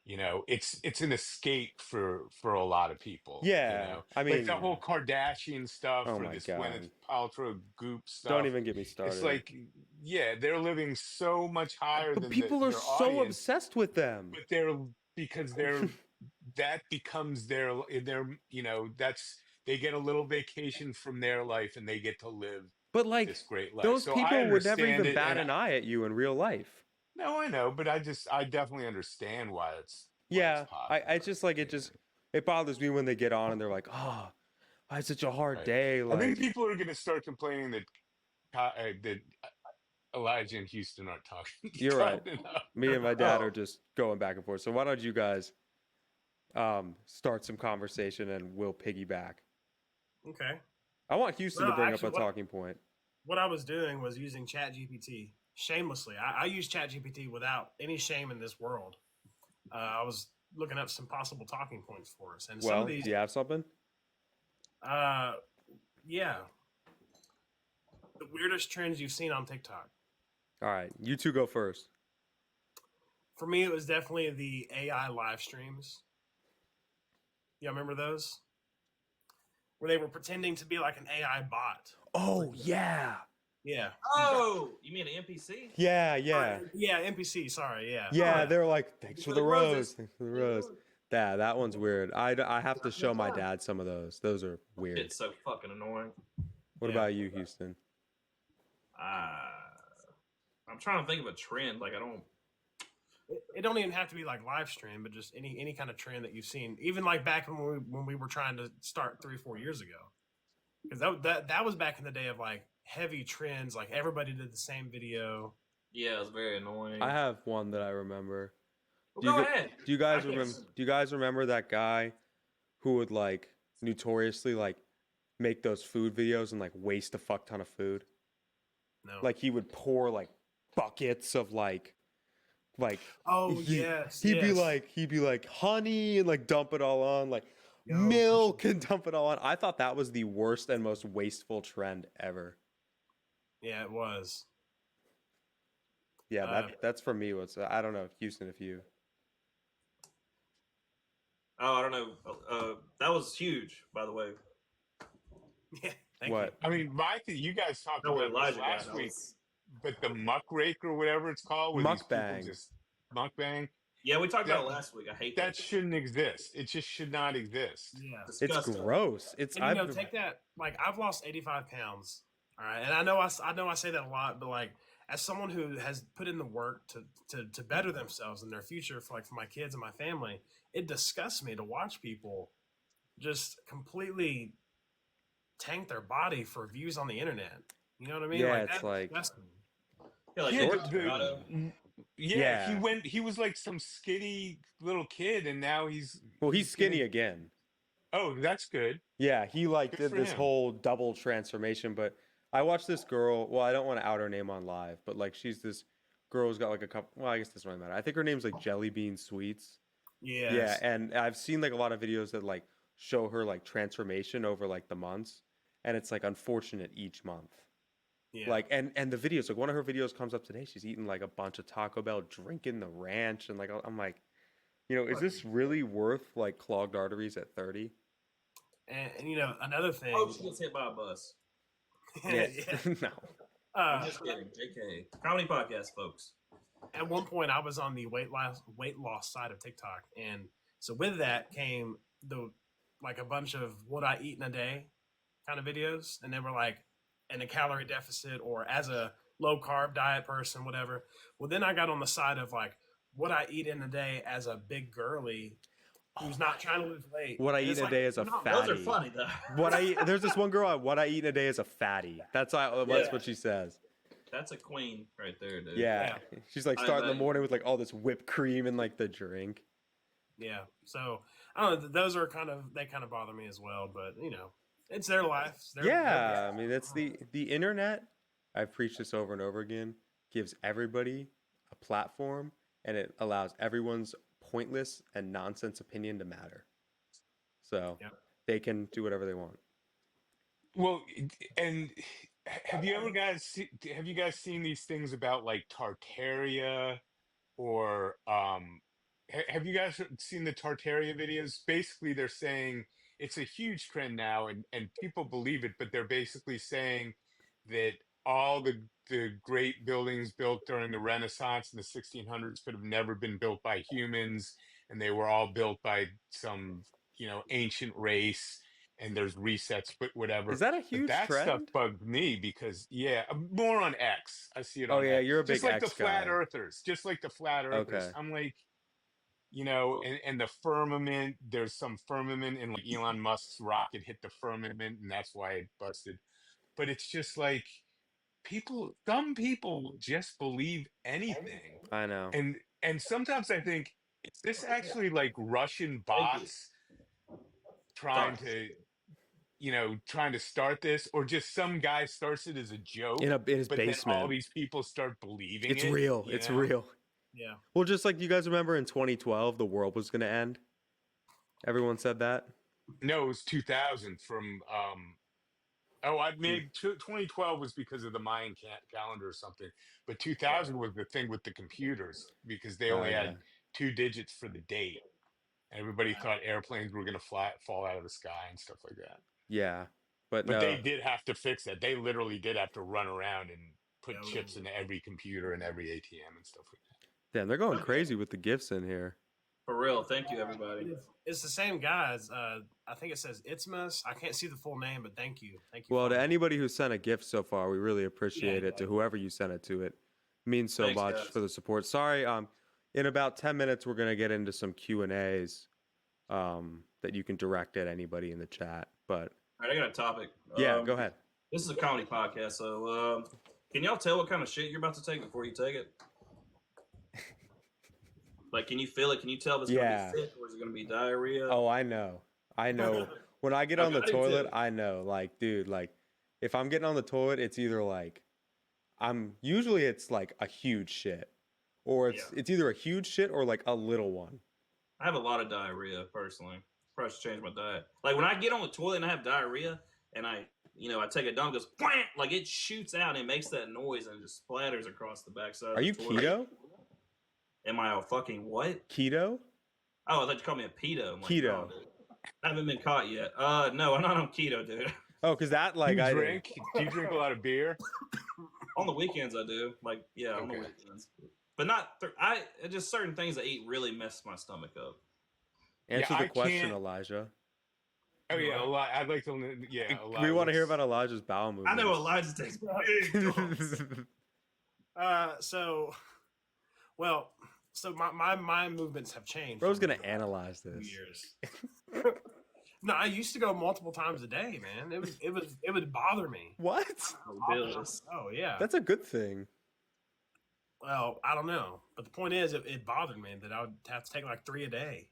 it's an escape for a lot of people. Yeah, I like mean, the whole Kardashian stuff oh or my this God. Gwyneth Paltrow goop stuff. Don't even get me started. It's like, yeah, they're living so much higher but than people are their so audience, obsessed with them. but because that becomes their, that's they get a little vacation from their life and they get to live But like this great life. those So I people would never understand even it, bat and an eye at you in real life. no, I know, but I definitely understand why it's Yeah, I popular. just like it. You Just it bothers me when they get on and they're like, "Oh, I had such a know, hard right? day." I think Like, people are going to start complaining that that Elijah and Houston aren't talking you're right. talking enough. Me and my dad are Oh, just going back and forth. So why don't you guys start some conversation and we'll piggyback. Okay. I want Houston to Well, bring up actually, a talking point. what I was doing was using ChatGPT shamelessly. I use ChatGPT without any shame in this world. I was looking up some possible talking points for us, and some of Well, these, do you have something? uh, yeah, the weirdest trends you've seen on TikTok. All right, you two go first. For me, it was definitely the AI live streams. You remember those? Where they were pretending to be like an AI bot. Oh yeah, Yeah. oh, you mean an NPC? yeah, yeah, Yeah, NPC. Sorry. Yeah. yeah. Yeah. They're like, thanks for the rose, thanks for the rose. Roses. That one's weird. I have to show my dad some of those. Those are weird. It's so fucking annoying. What Yeah. about you, Houston? I'm trying to think of a trend. Like I don't. It don't even have to be like live stream, but just any kind of trend that you've seen, even like back when we were trying to start 3 or 4 years ago, because that was back in the day of like heavy trends. Like everybody did the same video. Yeah, it's very annoying. I have one that I remember. Well, go ahead. Do you I guys can't remember? s- Do you guys remember that guy who would like notoriously like make those food videos and like waste a fuck ton of food? No. Like he would pour like buckets of like Oh he, yes. he'd be yes. like honey and like dump it all on like Yo, milk and dump it all on. I thought that was the worst and most wasteful trend ever. Yeah, it was. Yeah, Uh, that's for me. What's I don't know, Houston, if you. Oh, I don't know. That was huge, by the way. Yeah. Thank What? I mean, my thing, you guys talked No, what about this Elijah got. last That week, was. but the muck rake or whatever it's called, where these people Mukbang. just mukbang, Yeah, we talked about that it last week. I hate that that. shit. shouldn't exist. It just should not exist. you. Yeah. It's Disgusting. gross. It's And take that. Like I've lost 85 pounds. All right, and I know I say that a lot, but like as someone who has put in the work to better themselves in their future for my kids and my family, it disgusts me to watch people just completely tank their body for views on the internet. You know what I mean? Yeah, like it's that's like- disgusting. Yeah, like Yeah, Jordan the- Tornado. Yeah, Yeah. he was like some skinny little kid, and now he's Well, he's skinny gonna- again. Oh, that's good. Yeah, he like Good did for this him. whole double transformation. But I watched this girl. Well, I don't want to out her name on live, but like she's this girl who's got like a couple. Well, I guess this doesn't really matter. I think her name's like Jelly Bean Sweets. Yes. Yeah, and I've seen like a lot of videos that like show her like transformation over like the months, and it's like unfortunate each month. Yeah. Like and the videos, like one of her videos comes up today. She's eating like a bunch of Taco Bell, drinking the ranch, and like I'm like, is this really worth like clogged arteries at 30? and another thing. Oh, she gets hit by a bus. yeah. No. I'm just kidding. JK. Comedy podcast, folks. At one point I was on the weight loss side of TikTok, and so with that came a bunch of what I eat in a day kind of videos, and they were like in a calorie deficit or as a low carb diet person, whatever. Well, then I got on the side of like what I eat in a day as a big girly who's not trying to lose weight. What I And eat it's in a like, day is a no, fat- Those are Fatty. funny though. What I eat, there's this one girl. What I eat in a day is a fatty. That's Yeah. what she says. That's a queen right there, dude. Yeah. She's like starting the bet. morning with like all this whipped cream and like the drink. Yeah. So I don't know. Those are they kind of bother me as well, but it's their life. It's their- Yeah, I mean that's the internet. I've preached this over and over again. Gives everybody a platform, and it allows everyone's pointless and nonsense opinion to matter. So Yep. they can do whatever they want. Well, and have you guys seen these things about like Tartaria or have you guys seen the Tartaria videos? Basically, they're saying it's a huge trend now, and people believe it, but they're basically saying that all the great buildings built during the Renaissance in the 1600s could have never been built by humans, and they were all built by some ancient race, and there's resets, but whatever. Is that a But huge that stuff trend? bugged me because, yeah, more on X. I see it Oh on yeah, X. you're a Just big like the X flat guy. earthers, just like the flat earthers. Okay. I'm like, and the firmament, there's some firmament in like Elon Musk's rocket hit the firmament, and that's why it busted. But it's just like some people will just believe anything. I know. And sometimes I think, is this actually like Russian Thank you. bots Sorry. trying to, trying to start this, or just some guy starts it as a joke, In his but then all basement. these people start believing It's it, real. It's real. Yeah. Well, just like you guys remember in 2012, the world was gonna end. Everyone said that. No, it was 2000 from oh, I made 2012 was because of the Mayan calendar or something, but 2000 was the thing with the computers because they Oh only yeah, had 2 digits for the date. And everybody thought airplanes were going to fall out of the sky and stuff like that. yeah. But But they no, did have to fix that. They literally did have to run around and put Yeah, chips in every computer and every ATM and stuff like that. damn, they're going crazy with the gifts in here. For real. Thank you, everybody. It's the same guys. I think it says Itzmas. I can't see the full name, but thank you. Well, to for- anybody who sent a gift so far, we really appreciate it. To whoever you sent it to, it means so Thanks, much guys. for the support. Sorry, in about 10 minutes, we're gonna get into some Q&As, that you can direct at anybody in the chat. But All right, I got a topic. yeah, go ahead. This is a comedy podcast, so can y'all tell what kind of shit you're about to take before you take it? Like, can you feel it? Can you tell if it's Yeah. gonna be sick or is it gonna be diarrhea? Oh, I know. I know. When I get on the I do toilet, too. I know. Like, dude, like, if I'm getting on the toilet, it's either like, usually it's like a huge shit, or it's either a huge shit or like a little one. I have a lot of diarrhea personally. Probably should change my diet. Like when I get on the toilet and I have diarrhea, and I take a dump, it goes Quant! Like it shoots out and it makes that noise and it just splatters across the backside. Are of the you toilet. keto? Am I a fucking what? Keto? Oh, I thought you called me a pedo. I'm like, Keto. no, dude. I haven't been caught yet. No, I'm not on keto, dude. Oh, because that, like, Do you I drink? Do you drink a lot of beer? On the weekends, I do. Like, yeah, on the Okay. weekends. But not. Just certain things I eat really mess my stomach up. Answer the I question, can't- Elijah. Oh yeah, a lot. I'd like to. Yeah, a lot. We want to hear about Elijah's bowel I movements. know Elijah takes big dumps. So my movements have changed. Bro's over gonna the analyze few this. years. No, I used to go multiple times a day, man. It would bother me. What? Oh yeah. That's a good thing. Well, I don't know, but the point is, it bothered me that I would have to take like 3 a day.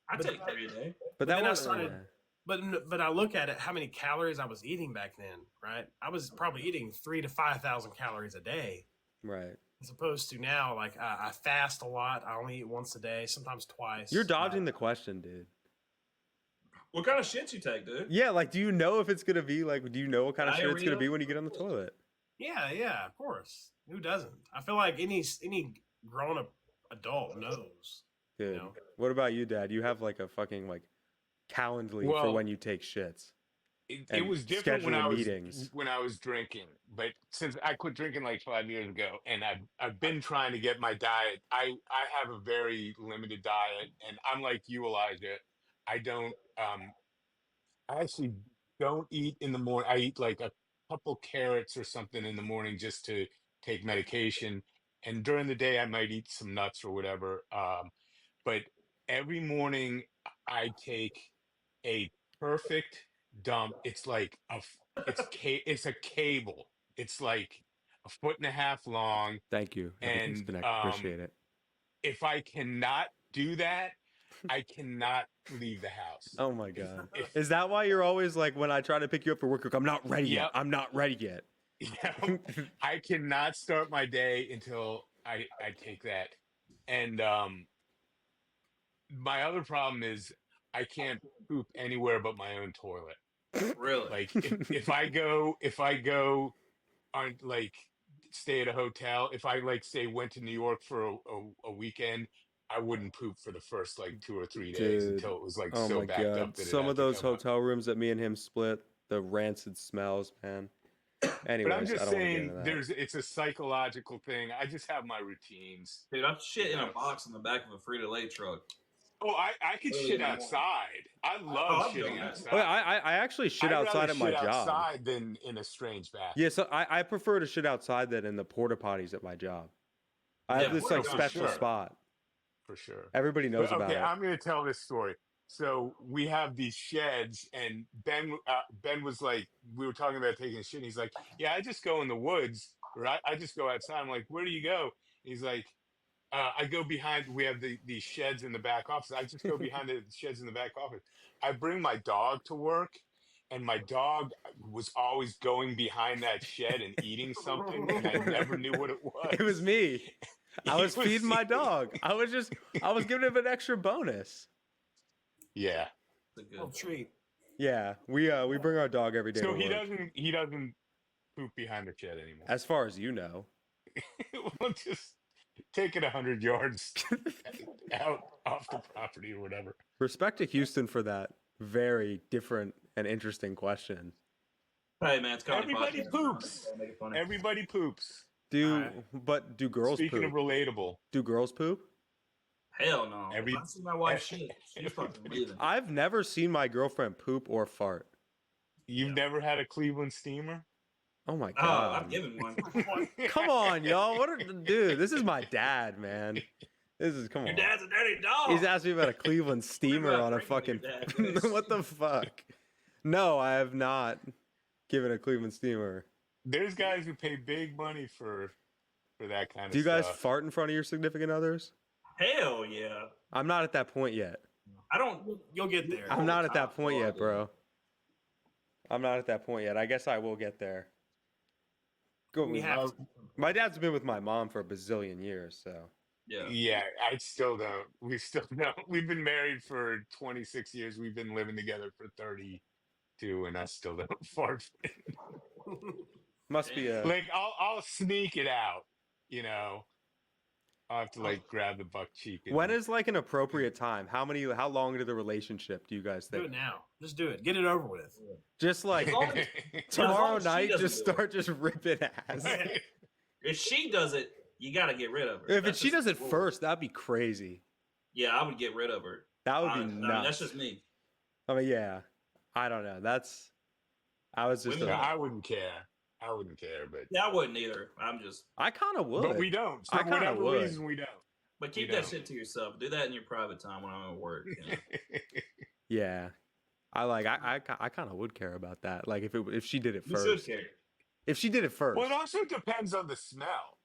I But- take 3 a day. But then that I was started- But I look at it, how many calories I was eating back then, right? I was probably eating 3,000 to 5,000 calories a day, right. as opposed to now, like I fast a lot. I only eat once a day, sometimes twice. You're dodging the question, dude. What kind of shit you take, dude? Yeah, like, do you know if it's gonna be like? Do you know what kind of shit it's gonna Diarrhea? be when you get on the toilet? Yeah, of course. Who doesn't? I feel like any grown up adult knows. Dude, No. what about you, Dad? You have like a fucking like Calendly for Well, when you take shits. It and was different when scheduling I was meetings. when I was drinking, but since I quit drinking like 5 years ago, and I've been trying to get my diet. I have a very limited diet, and I'm like you, Elijah. I don't. I actually don't eat in the morning. I eat like a couple carrots or something in the morning just to take medication, and during the day I might eat some nuts or whatever. But every morning I take a perfect dump. It's like it's a cable. It's like a foot and a half long. Thank you. Everything's And connected. Appreciate it. if I cannot do that, I cannot leave the house. Oh my god. If- Is that why you're always like when I try to pick you up for work, I'm not ready yet. Yep. I'm not ready yet. I cannot start my day until I take that. And my other problem is I can't poop anywhere but my own toilet. Really? Like if I go on like stay at a hotel, if I like say went to New York for a weekend, I wouldn't poop for the first like 2 or 3 days Dude. until it was like Oh so my backed god. up that Some of those hotel. hotel rooms that me and him split, the rancid smells, man. Anyways, But I'm just I don't wanna get saying, into that. it's a psychological thing. I just have my routines. Dude, I shit in a box in the back of a Frito-Lay truck. Oh, I could early shit in the morning. outside. I love Oh, I've shitting done that. Oh, yeah, outside. I actually shit I'd rather outside at my shit job. outside than in a strange Yeah, bathroom. so I prefer to shit outside than in the porta potties at my job. I have Yeah, this porta like Oh, for potties special are sure. spot. For sure. Everybody But knows about okay, it. I'm going to tell this story. So we have these sheds, and Ben was like, we were talking about taking a shit. And he's like, yeah, I just go in the woods, or I just go outside. I'm like, where do you go? He's like, I go behind. We have these sheds in the back office. I just go behind the sheds in the back office. I bring my dog to work, and my dog was always going behind that shed and eating something, and I never knew what it It was was. me. I He was was, feeding my dog. I was giving him an extra bonus. yeah. It's a Little good. treat. Yeah, we bring our dog every day to So he work. doesn't poop behind the shed anymore. As far as you know. We'll just take it 100 yards out off the property or whatever. Respect to Houston for that very different and interesting question. Hey man, it's comedy Everybody podcast. poops. Make it funny. Everybody poops. But do girls Speaking of poop? relatable, Do girls poop? Hell no. every If I see my wife shit, she's fucking everybody, leaving. I've never seen my girlfriend poop or fart. you've Yeah. never had a Cleveland steamer? Oh my Oh, god. I've given one. Come on, y'all. Dude, this is my dad, man. Come Your on. dad's a dirty dog. He's asking me about a Cleveland steamer about on a drinking fucking with your dad, yes. what the fuck? No, I have not given a Cleveland steamer. There's guys who pay big money for that kind Do of you guys stuff. fart in front of your significant others? Hell yeah. I'm not at that point yet. I don't. You'll get there. I'm not at that point Well, yet, bro. I'm not at that point yet. I guess I will get there. Go. We have to. My dad's been with my mom for a bazillion years, so Yeah. Yeah, I still don't. We still don't. We've been married for 26 years. We've been living together for 32, and I still don't fart. must be a. Like I'll sneak it out, you know. I'll have to like grab the buck cheek. When is like an appropriate time? How long into the relationship do you guys Do think? it now. Just do it. Get it over with. Just like As long as- tomorrow as she night, doesn't just do it. start just ripping ass. If she does it, you got to get rid of her. If That's she just does it the rule. first, that'd be crazy. Yeah, I would get rid of her. That would be Honestly. nuts. I mean, that's just me. I mean, yeah. I don't know. I was just. Women- I wouldn't care. I wouldn't care, but Yeah, I wouldn't either. I'm just. I kind of would. but we don't. For I kinda whatever would. reason, we don't. But keep You that know. shit to yourself. Do that in your private time when I'm at work. You know? Yeah. I kind of would care about that. Like if she did it You first. should care. If she did it first. Well, it also depends on the smell.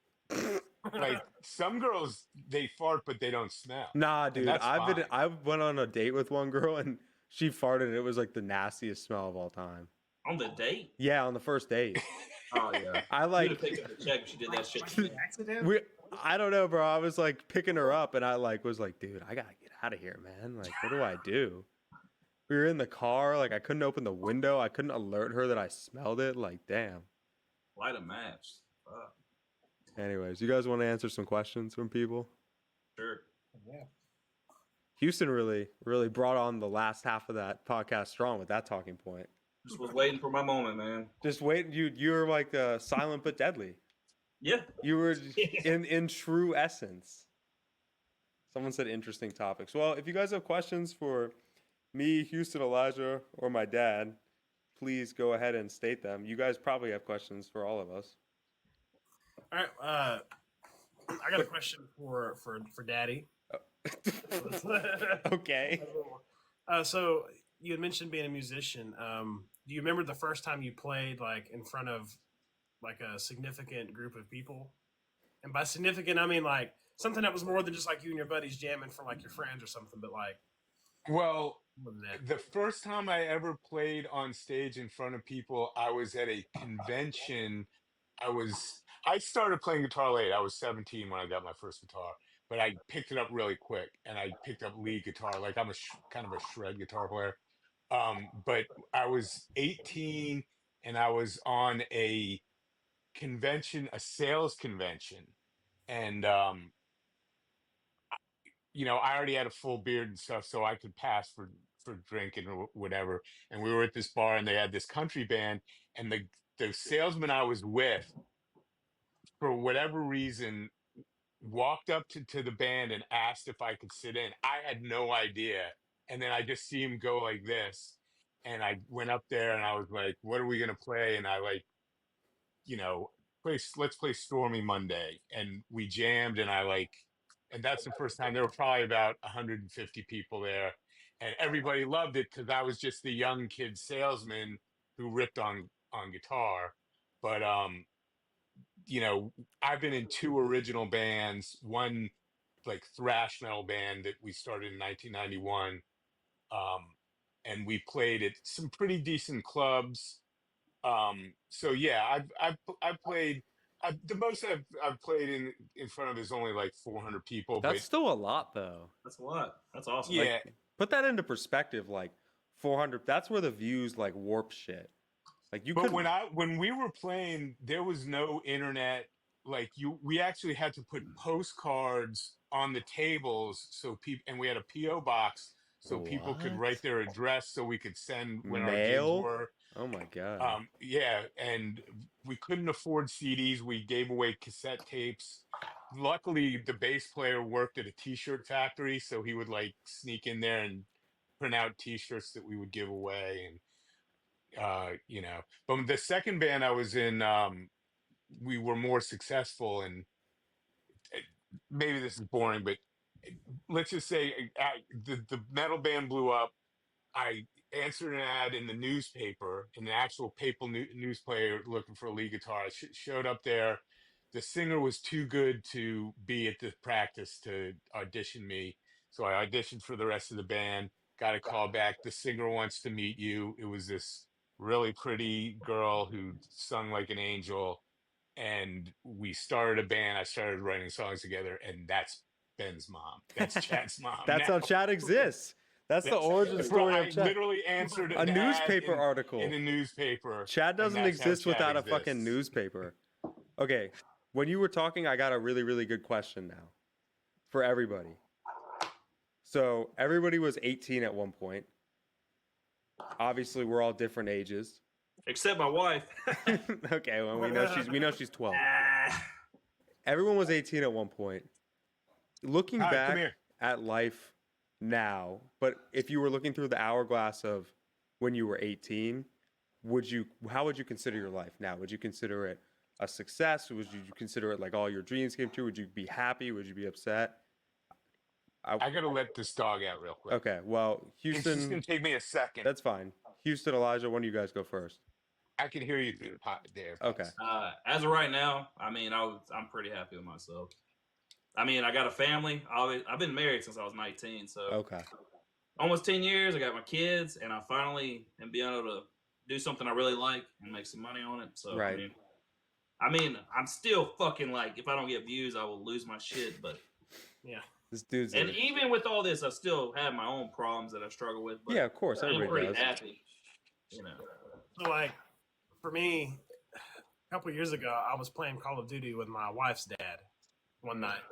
Like some girls, they fart, but they don't smell. Nah, dude. that's fine. I went on a date with one girl and she farted and it was like the nastiest smell of all time. On the date? Yeah, on the first date. Oh, yeah. I You'd like have picked up the check if she did that shit. Like an accident? I don't know, bro. I was like picking her up and I like was like, dude, I gotta get out of here, man. Like, what do I do? We were in the car, like I couldn't open the window, I couldn't alert her that I smelled it. Like, damn. Light a match. Fuck. Anyways, you guys want to answer some questions from people? Sure. Yeah. Houston really brought on the last half of that podcast strong with that talking point. Just was waiting for my moment, man. Just wait, you're like silent but deadly. Yeah. You were in true essence. Someone said interesting topics. Well, if you guys have questions for me, Houston, Elijah, or my dad, please go ahead and state them. You guys probably have questions for all of us. All right. I got a question for Daddy. Okay. So you had mentioned being a musician. Do you remember the first time you played like in front of like a significant group of people? And by significant, I mean like something that was more than just like you and your buddies jamming for like your friends or something, but like Well, more than that. the first time I ever played on stage in front of people, I was at a convention. I started playing guitar late. I was 17 when I got my first guitar, but I picked it up really quick and I picked up lead guitar. Like I'm kind of a shred guitar player. But I was 18 and I was on a convention, a sales convention. And, I already had a full beard and stuff, so I could pass for drinking or whatever. And we were at this bar, and they had this country band, and the salesman I was with, for whatever reason, walked up to the band and asked if I could sit in. I had no idea. And then I just see him go like this. And I went up there and I was like, what are we going to play? And I like, you know, let's play Stormy Monday. And we jammed and I like, and that's the first time there were probably about 150 people there. And everybody loved it because I was just the young kid salesman who ripped on guitar. But you know, I've been in two original bands, one like thrash metal band that we started in 1991. Um, and we played at some pretty decent clubs. So yeah, I've played. The most I've played in front of is only like 400 people, but That's still a lot, though. That's a lot. That's awesome. Like, yeah. put that into perspective. Like, 400. That's where the views like warp shit. Like, you But could. when we were playing, there was no internet. Like we actually had to put postcards on the tables so people, and we had a PO box so people could What? write their address so we could send when our gigs Mail? were. Oh my god. Yeah, and we couldn't afford CDs. We gave away cassette tapes. Luckily, the bass player worked at a t-shirt factory, so he would like sneak in there and print out t-shirts that we would give away. And you know, but the second band I was in, we were more successful. And maybe this is boring, but let's just say the metal band blew up. I answered an ad in the newspaper, in the actual paper news player, looking for a lead guitar. I showed up there. The singer was too good to be at the practice to audition me, so I auditioned for the rest of the band. Got a call back. The singer wants to meet you. It was this really pretty girl who sung like an angel, and we started a band. I started writing songs together, and that's Ben's mom. That's Chad's mom. That's now. how Chad exists. That's the That's- origin story I of Chad. literally answered A an ad newspaper in, article. in a newspaper. Chad and doesn't that's how exist Chad without a fucking exists. newspaper. Okay, when you were talking, I got a really, really good question now for everybody. So everybody was 18 at one point. Obviously, we're all different ages. Except my wife. Okay, well, we know she's 12. Ah. Everyone was 18 at one point. Looking Hi, come back here. at life now, but if you were looking through the hourglass of when you were 18, how would you consider your life now? Would you consider it a success? Would you consider it like all your dreams came true? Would you be happy? Would you be upset? I gotta let this dog out real quick. Okay, well, It's just Houston, gonna take me a second. that's fine. Houston, Elijah, one of you guys go first. I can hear you through the pot there. Okay. As of right now, I mean, I'm pretty happy with myself. I mean, I got a family. I've been married since I was 19, so Okay. almost 10 years. I got my kids, and I finally am being able to do something I really like and make some money on it. So Right. I mean, I'm still fucking like, if I don't get views, I will lose my shit. But Yeah. This dude's and even with all this, I still have my own problems that I struggle with. But yeah, of course, I'm everybody pretty does. happy. You know. So, like, for me, a couple years ago, I was playing Call of Duty with my wife's dad one night,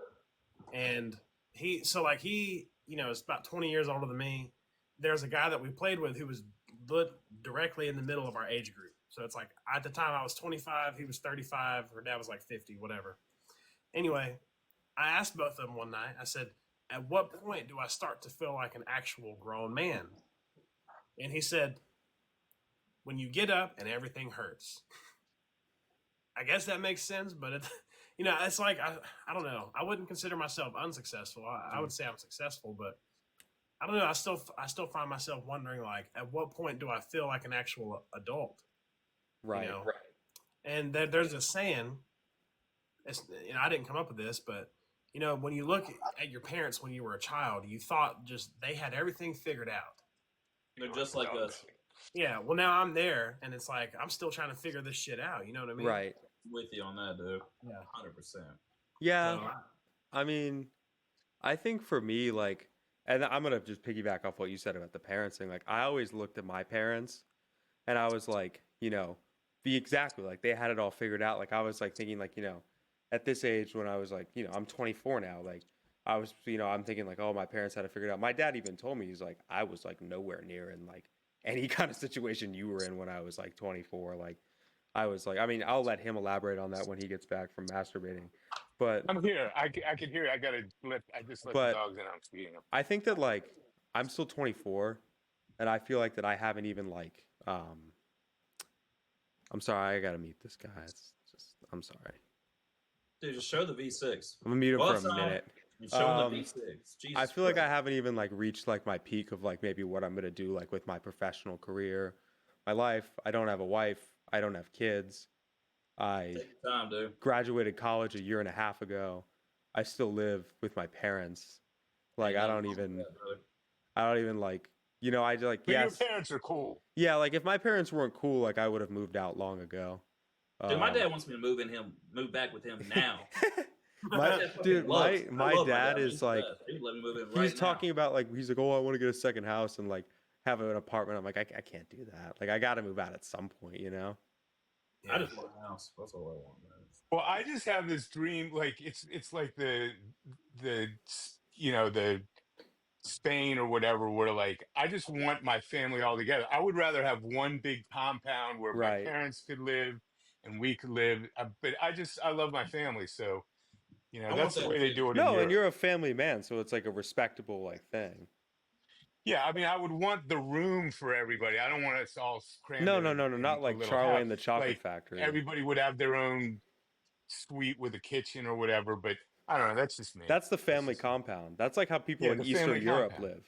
and he, is about 20 years older than me. There's a guy that we played with who was directly in the middle of our age group. So it's like at the time I was 25, he was 35, her dad was like 50, whatever. Anyway, I asked both of them one night. I said, "At what point do I start to feel like an actual grown man?" And he said, "When you get up and everything hurts." I guess that makes sense, but it's like I don't know. I wouldn't consider myself unsuccessful. I would say I'm successful, but I don't know. I still find myself wondering, like, at what point do I feel like an actual adult? Right. You know? Right. And there's a saying. I didn't come up with this, but when you look at your parents when you were a child, you thought just they had everything figured out. They're just like us. Yeah. Well, now I'm there, and it's like I'm still trying to figure this shit out. You know what I mean? Right. With you on that, dude. Yeah. 100%. Yeah. So, I mean, I think for me, like, and I'm gonna just piggyback off what you said about the parents thing. Like, I always looked at my parents, and I was like, exactly like they had it all figured out. Like, I was like thinking, like, at this age when I was like, I'm 24 now. Like, I was, I'm thinking like, oh, my parents had it figured out. My dad even told me, he's like, I was like nowhere near in like any kind of situation you were in when I was like 24. Like, I was like, I mean, I'll let him elaborate on that when he gets back from masturbating. But I'm here. I can hear you. I just let the but dogs in. I'm feeding them. I think that like I'm still 24, and I feel like that I haven't even like I'm sorry, I gotta mute this guy. It's just I'm sorry. Dude, just show the V6. I'm gonna mute him for a Bust out minute. and show him the V6. I Jesus feel like I Christ. haven't even like reached like my peak of like maybe what I'm gonna do like with my professional career, my life. I don't have a wife. I don't have kids. I Take your time, dude. graduated college a year and a half ago. I still live with my parents. Like Ain't nothing wrong with that, brother. I don't even like I like But your yes. parents are cool. Yeah, like if my parents weren't cool, like I would have moved out long ago. Dude, my dad wants me to move back with him now. my dad fucking dude, loves. I my love my dad dad. is He's the like best. He'd let me move in he's right now. talking about like he's like, oh, I want to get a second house and like have an apartment. I'm like, I can't do that. Like I got to move out at some point, you know? I just want a house. That's all I want, man. Well, I just have this dream. Like it's like the the Spain or whatever, where like I just want my family all together. I would rather have one big compound where my Right. parents could live and we could live. But I love my family, so I want that's the that way they too. do it in No, and Europe. you're a family man, so it's like a respectable like thing. Yeah, I mean, I would want the room for everybody. I don't want us all crammed No, in no, no, no, in not a like little Charlie house. and the Chocolate Like Factory. everybody would have their own suite with a kitchen or whatever. But I don't know. That's just me. That's the That's family just me. compound. That's like how people Yeah, in the Eastern family Europe compound. live.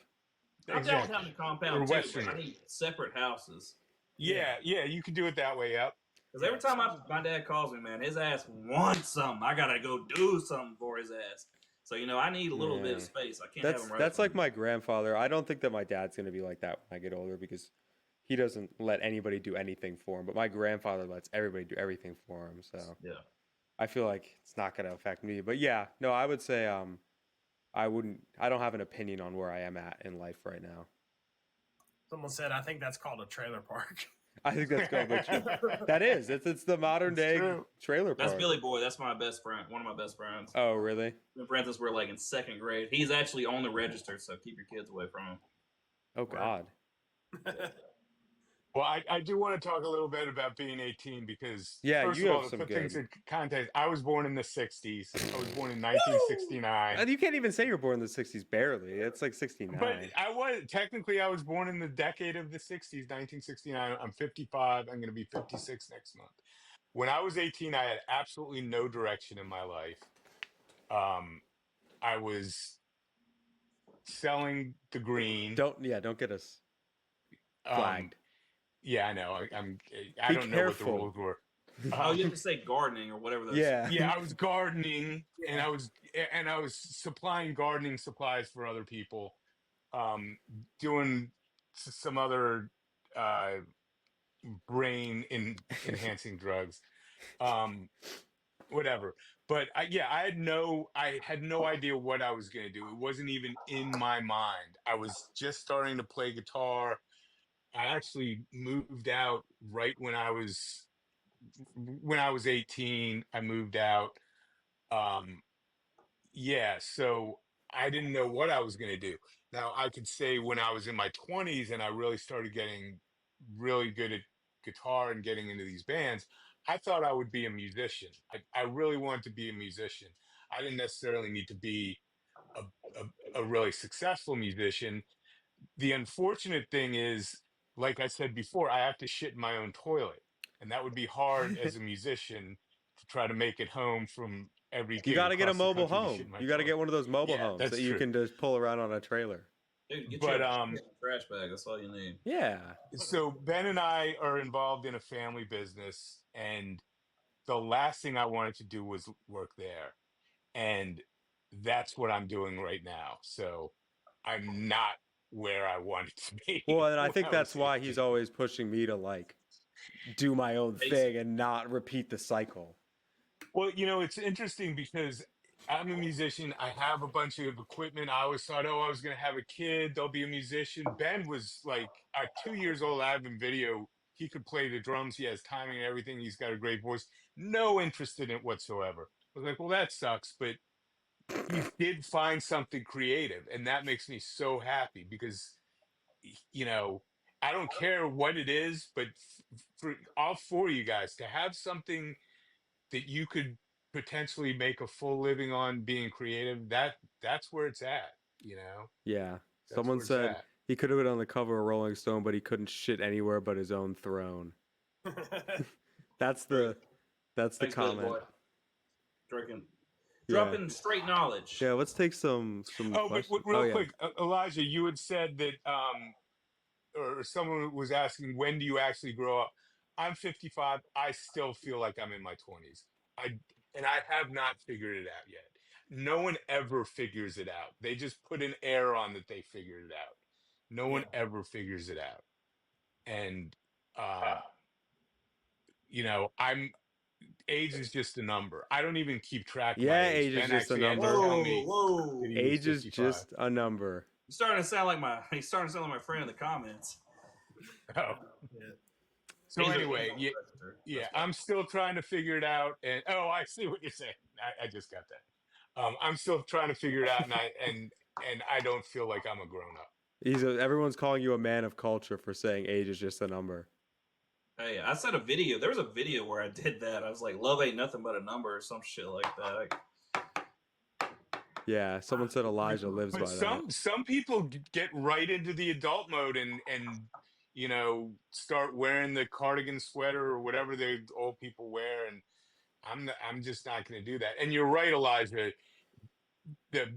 I'm down with having Exactly. a compound Or too, Western but I Europe. need separate houses. Yeah, you could do it that way. Yep. Because every time my dad calls me, man, his ass wants something. I gotta go do something for his ass. So I need a little bit Yeah. of space. I can't have him right. That's like my grandfather. I don't think that my dad's gonna be like that when I get older because he doesn't let anybody do anything for him. But my grandfather lets everybody do everything for him. So Yeah. I feel like it's not gonna affect me. But yeah, no, I would say I wouldn't. I don't have an opinion on where I am at in life right now. Someone said, I think that's called a trailer park. I think that's called that is. It's the modern It's day true. trailer park. That's Billy Boy. That's my best friend. One of my best friends. Oh, really? We've been friends since we're like in second grade. He's actually on the register, so keep your kids away from him. Oh God. Well, I do want to talk a little bit about being 18 because, Yeah, first you of have all, to some put things good. in context, I was born in the 60s. I was born in 1969. You can't even say you're born in the '60s. Barely. It's like '69. But I was born in the decade of the 60s, 1969. I'm 55. I'm going to be 56 next month. When I was 18, I had absolutely no direction in my life. I was selling the green. Don't get us flagged. Yeah, I know. I Be don't know what the careful. rules were. Oh, you have to say gardening or whatever those. Yeah. Yeah, I was gardening and Yeah. I was supplying gardening supplies for other people, doing some other uh, brain enhancing drugs, whatever. But I had no idea what I was going to do. It wasn't even in my mind. I was just starting to play guitar. I actually moved out right when I was 18. I moved out. Um, yeah, so I didn't know what I was going to do. Now, I could say when I was in my 20s and I really started getting really good at guitar and getting into these bands, I thought I would be a musician. I really wanted to be a musician. I didn't necessarily need to be a, a really successful musician. The unfortunate thing is, like I said before, I have to shit in my own toilet. And that would be hard as a musician to try to make it home from every You gig got to get a across the mobile country to shit home. in my You got to toilet. get one of those mobile Yeah, homes that's that you true. can just pull around on a trailer. Dude, get But you a trash bag. That's all you need. Yeah. so Ben and I are involved in a family business, and the last thing I wanted to do was work there. And that's what I'm doing right now. So I'm not where I wanted to be Well, and I when think I that's was why he's 18. always pushing me to like do my own Basic. thing and not repeat the cycle. Well, it's interesting because I'm a musician. I have a bunch of equipment. I always thought, oh, I was going to have a kid. They'll be a musician. Ben was like, at 2 years old, I have him video. He could play the drums. He has timing and everything. He's got a great voice. No interest in it whatsoever. I was like, well, that sucks. But he did find something creative. And that makes me so happy because, you know, I don't care what it is, but for all four of you guys to have something that you could potentially make a full living on being creative, that's where it's at, you know? Yeah. That's Someone where it's said at. he could have been on the cover of Rolling Stone, but he couldn't shit anywhere but his own throne. That's True. the Thanks, Billy comment. Boy. Drinking, Yeah. dropping straight knowledge. Yeah, let's take some Oh, but questions. Oh real yeah. quick, Elijah, you had said that or someone was asking, when do you actually grow up? I'm 55. I still feel like I'm in my 20s. I have not figured it out yet. No one ever figures it out. They just put an air on that they figured it out. No one Yeah. ever figures it out. And uh, you know, I'm age is just a number. I don't even keep track of my Yeah, age. age is Ben just a actually had to number. tell Whoa, me that whoa! he was Age is 55. just a number. He's starting to sound like my friend in the comments. Oh. Yeah. So He's anyway, yeah, yeah, I'm still trying to figure it out. And oh, I see what you're saying. I just got that. I'm still trying to figure it out, and I don't feel like I'm a grown up. Everyone's calling you a man of culture for saying age is just a number. Hey, I said a video. There was a video where I did that. I was like, "Love ain't nothing but a number" or some shit like that. Yeah, someone said Elijah lives But by that. some people get right into the adult mode and start wearing the cardigan sweater or whatever the old people wear, and I'm just not going to do that. And you're right, Elijah. The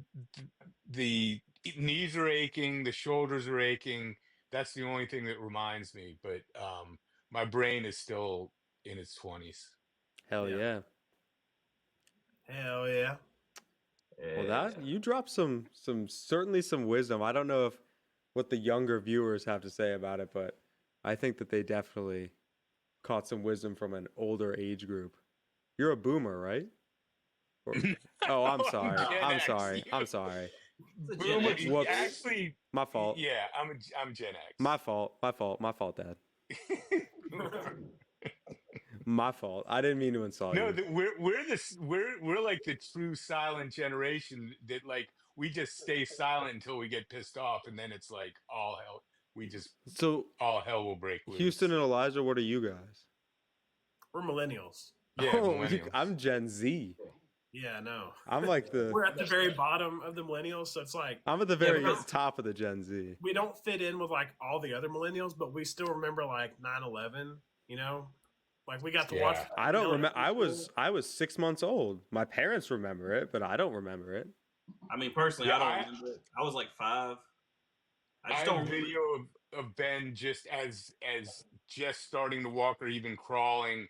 the knees are aching, the shoulders are aching. That's the only thing that reminds me. But my brain is still in its 20s. Hell Yeah. yeah. Hell yeah. Well, that you dropped some certainly some wisdom. I don't know if what the younger viewers have to say about it, but I think that they definitely caught some wisdom from an older age group. You're a boomer, right? Or, oh, I'm sorry. Gen I'm X. sorry. I'm sorry. It's a Gen Boomer, X. Whoops. actually, My fault. yeah, I'm Gen X. My fault. My fault. My fault, Dad. My fault. I didn't mean to insult No, you. we're like the true silent generation that like we just stay silent until we get pissed off, and then it's like all hell. So, All hell will break loose. Houston and Elijah, what are you guys? We're millennials. Yeah, Oh, millennials. I'm Gen Z. Yeah, no. I'm like We're at the very bottom of the millennials, so it's like I'm at the very because- top of the Gen Z. we don't fit in with like all the other millennials, but we still remember like 9/11. You know, like we got to watch. Yeah. I don't remember. elementary I was 6 months old. My parents remember it, but I don't remember it. I mean, personally, Yeah, I don't remember it. I was like 5. I I just have don't a remember. video of Ben just as just starting to walk or even crawling,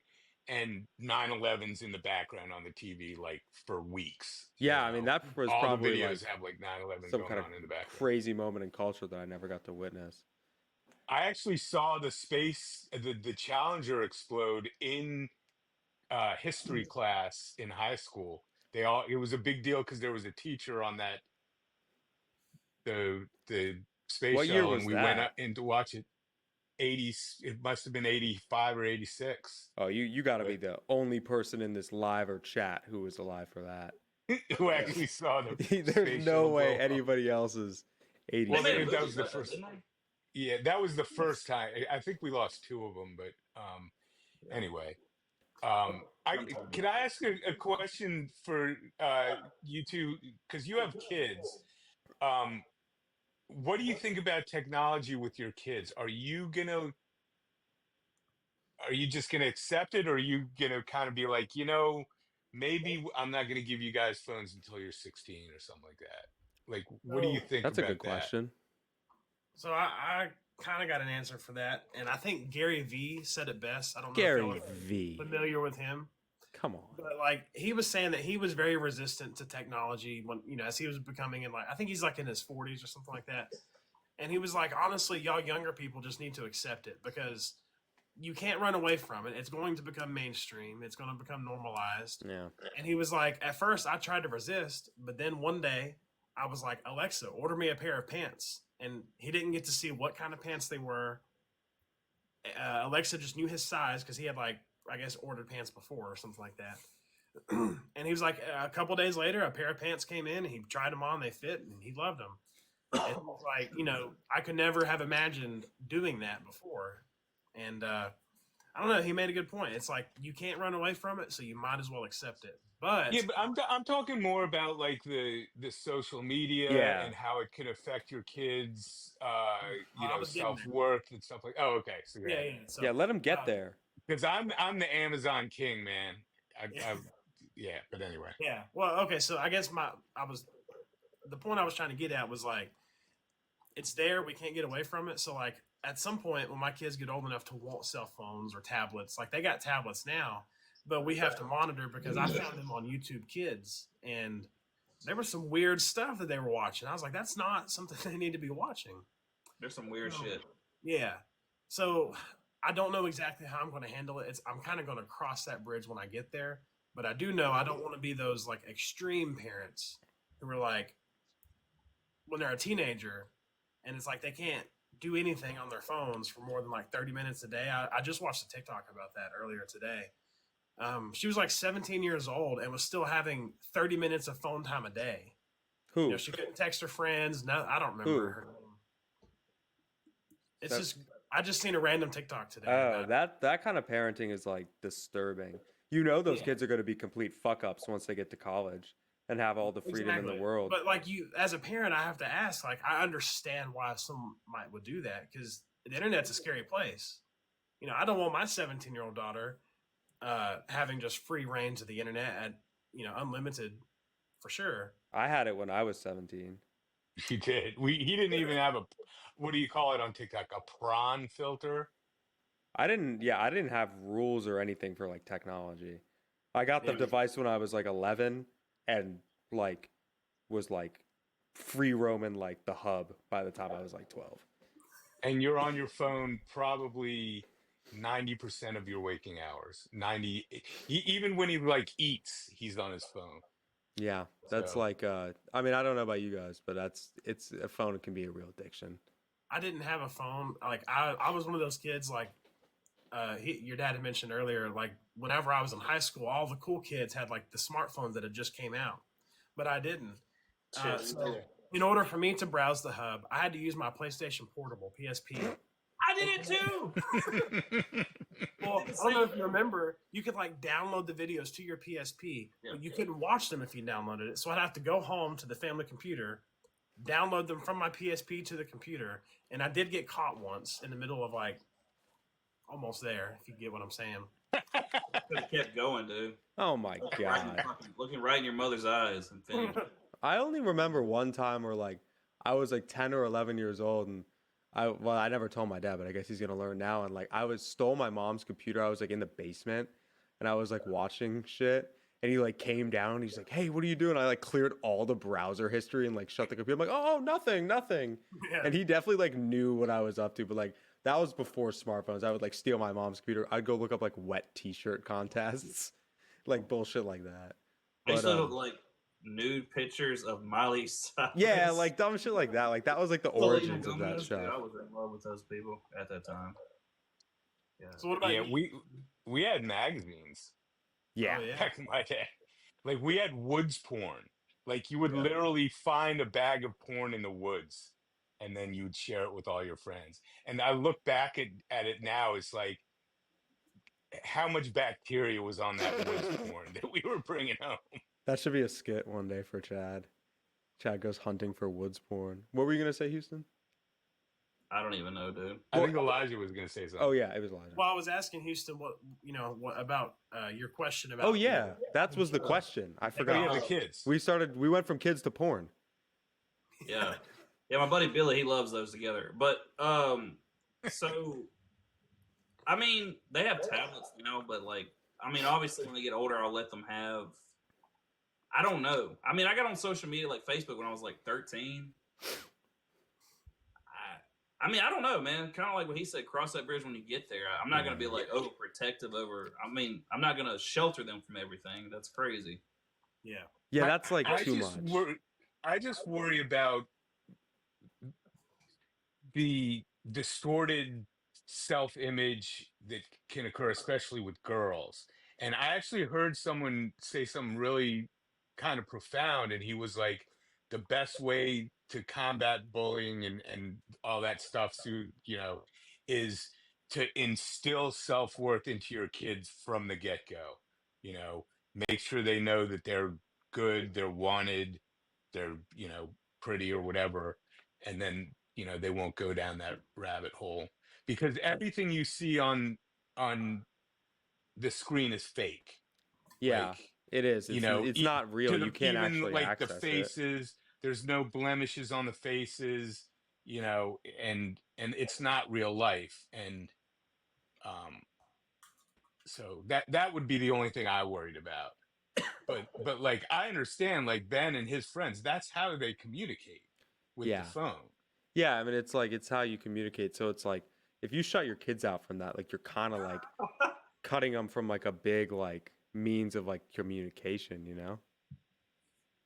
and 9/11's in the background on the TV like for weeks. Yeah, I mean that was all probably the videos like have like 9/11 some going kind of on in the background. crazy moment in culture that I never got to witness. I actually saw the Challenger explode in history class in high school. It was a big deal because there was a teacher on the space What year shuttle, was and we went that? up in to watch it. 80s, it must have been 85 or 86. Oh, you got to be the only person in this live or chat who was alive for that. Who actually saw the There's space no shuttle way blow up. anybody else is 80. Well, They made a that movie was the about that, first. didn't they? Yeah, that was the first time. I think we lost 2 of them, but anyway. Can I ask a question for you two, because you have kids? What do you think about technology with your kids? Are you just gonna accept it, or are you gonna kind of be like, maybe I'm not gonna give you guys phones until you're 16 or something like that? Like, what do you think That's a about good question. So I kind of got an answer for that, and I think Gary V said it best. I don't know Gary if y'all are V. familiar with him, Come on. but like he was saying that he was very resistant to technology when as he was becoming in like I think he's like in his 40s or something like that, and he was like, honestly, y'all younger people just need to accept it because you can't run away from it. It's going to become mainstream. It's going to become normalized. Yeah. And he was like, at first I tried to resist, but then one day I was like, Alexa, order me a pair of pants. And he didn't get to see what kind of pants they were. Alexa just knew his size because he had like, I guess, ordered pants before or something like that. And he was like, a couple days later, a pair of pants came in and he tried them on, they fit, and he loved them. And he was like, I could never have imagined doing that before. And I don't know. He made a good point. It's like you can't run away from it, so you might as well accept it. But Yeah, but I'm talking more about like the social media Yeah. and how it can affect your kids, I was getting self there. worth and stuff like. Oh, okay. So Yeah, yeah, yeah. So, Yeah, let him get there. because I'm the Amazon king, man. I yeah. But anyway, yeah. Well, okay. So I guess the point I was trying to get at was like it's there. We can't get away from it. So like at some point when my kids get old enough to want cell phones or tablets, like they got tablets now, but we have to monitor because I found them on YouTube Kids and there was some weird stuff that they were watching. I was like, that's not something they need to be watching. There's some weird shit. Yeah. So I don't know exactly how I'm going to handle it. I'm kind of going to cross that bridge when I get there. But I do know I don't want to be those like extreme parents who are like, when they're a teenager and it's like they can't do anything on their phones for more than like 30 minutes a day. I just watched a TikTok about that earlier today. She was like 17 years old and was still having 30 minutes of phone time a day. Who? You know, she couldn't text her friends. No, I don't remember Who? her name. It's That- just I just seen a random TikTok today. Oh, about- that kind of parenting is like disturbing. You know those Yeah. kids are going to be complete fuck ups once they get to college and have all the freedom in Exactly. the world. But like you, as a parent, I have to ask. Like, I understand why some would do that because the internet's a scary place. You know, I don't want my 17-year-old daughter having just free range of the internet at unlimited, for sure. I had it when I was 17. he did. He didn't even have a, what do you call it on TikTok? A prawn filter. I didn't have rules or anything for like technology. I got the Yeah. device when I was like 11 and like was like free roaming like the hub by the time I was like 12. And you're on your phone probably 90% of your waking hours. 90, even when he like eats, he's on his phone. Yeah, that's So like I mean, I don't know about you guys, but it's a phone can be a real addiction. I didn't have a phone. Like I was one of those kids. Like your dad had mentioned earlier. Like whenever I was in high school, all the cool kids had like the smartphones that had just came out, but I didn't. So in order for me to browse the hub, I had to use my PlayStation Portable (PSP). I did it too. Well, I don't know if you remember, you could like download the videos to your PSP, Yeah. but you couldn't watch them if you downloaded it. So I'd have to go home to the family computer, download them from my PSP to the computer, and I did get caught once in the middle of like almost there, if you get what I'm saying. Could have kept going, dude. Oh my god. Looking right in your mother's eyes and finished. I only remember one time where like I was like 10 or 11 years old and I never told my dad, but I guess he's gonna learn now. And like stole my mom's computer. I was like in the basement and I was like watching shit. And he like came down. And he's like, "Hey, what are you doing?" I like cleared all the browser history and like shut the computer. I'm like, "Oh, nothing." Yeah. And he definitely like knew what I was up to. But like that was before smartphones. I would like steal my mom's computer. I'd go look up like wet T-shirt contests, like bullshit like that. I used But, to look like nude pictures of Miley Cyrus. yeah, like dumb shit like that. Like that was like the Selena origins of that Gomez. Dude, I show. was in love with those people at that time. Yeah. So what about yeah, you? we had magazines Yeah. Oh, yeah. back in my day. Like we had woods porn. Like you would Yeah. literally find a bag of porn in the woods and then you'd share it with all your friends. And I look back at it now, it's like how much bacteria was on that woods porn that we were bringing home. That should be a skit one day for Chad. Chad goes hunting for woods porn. What were you gonna say, Houston? I don't even know, dude. I think Elijah was going to say something. Oh yeah, it was Elijah. Well, I was asking Houston what about your question about. Oh yeah, that was the question. I Oh, forgot. yeah, the kids. We went from kids to porn. Yeah. Yeah, my buddy Billy, he loves those together. But so I mean, they have tablets now, but like I mean, obviously when they get older I'll let them have I don't know. I mean, I got on social media like Facebook when I was like 13. I mean, I don't know, man. Kind of like what he said, cross that bridge when you get there. I'm not going to be like overprotective over. I mean, I'm not going to shelter them from everything. That's crazy. Yeah. Yeah, that's like too just much. I just worry about the distorted self-image that can occur, especially with girls. And I actually heard someone say something really kind of profound, and he was like, the best way to combat bullying and all that stuff, is to instill self-worth into your kids from the get-go. You know, make sure they know that they're good, they're wanted, they're, pretty or whatever, and then, they won't go down that rabbit hole, because everything you see on the screen is fake. Yeah, Like, it is. you It's know, it's not real. to You the can't even actually like the access it. faces, there's no blemishes on the faces, and it's not real life. And um so that would be the only thing I worried about. But like, I understand, like, Ben and his friends, that's how they communicate with the Yeah. phone. Yeah, I mean it's like it's how you communicate. So it's like if you shut your kids out from that, like you're kind of like cutting them from like a big like means of like communication, you know?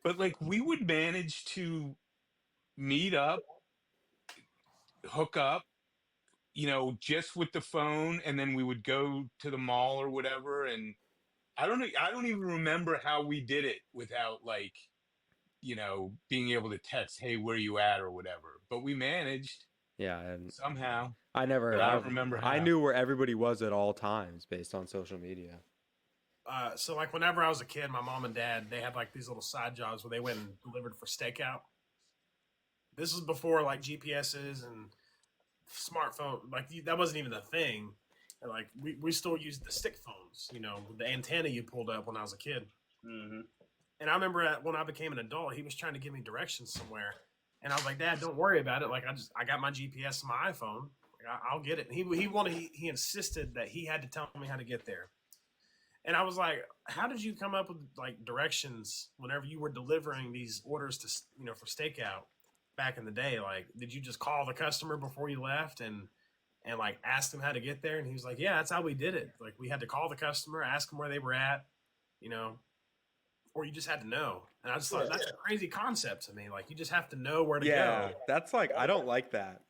But like, we would manage to meet up, hook up, just with the phone, and then we would go to the mall or whatever. And I don't know, I don't even remember how we did it without, like, being able to text, "Hey, where you at?" or whatever. But we managed Yeah, and somehow, I never but I don't remember I how. knew where everybody was at all times based on social media. So like whenever I was a kid, my mom and dad they had like these little side jobs where they went and delivered for stakeout. This was before like GPSs and smartphone. Like that wasn't even a thing. And, like we still used the stick phones, with the antenna you pulled up when I was a kid. Mm-hmm. And I remember when I became an adult, he was trying to give me directions somewhere, and I was like, "Dad, don't worry about it. Like I got my GPS on my iPhone. Like, I'll get it." And he insisted that he had to tell me how to get there. And I was like, "How did you come up with like directions whenever you were delivering these orders to for stakeout back in the day? Like, did you just call the customer before you left and like ask them how to get there?" And he was like, "Yeah, that's how we did it. Like we had to call the customer, ask them where they were at, you know, or you just had to know." And I just thought that's a crazy concept to me. Like you just have to know where to Yeah, go. that's like I don't like that.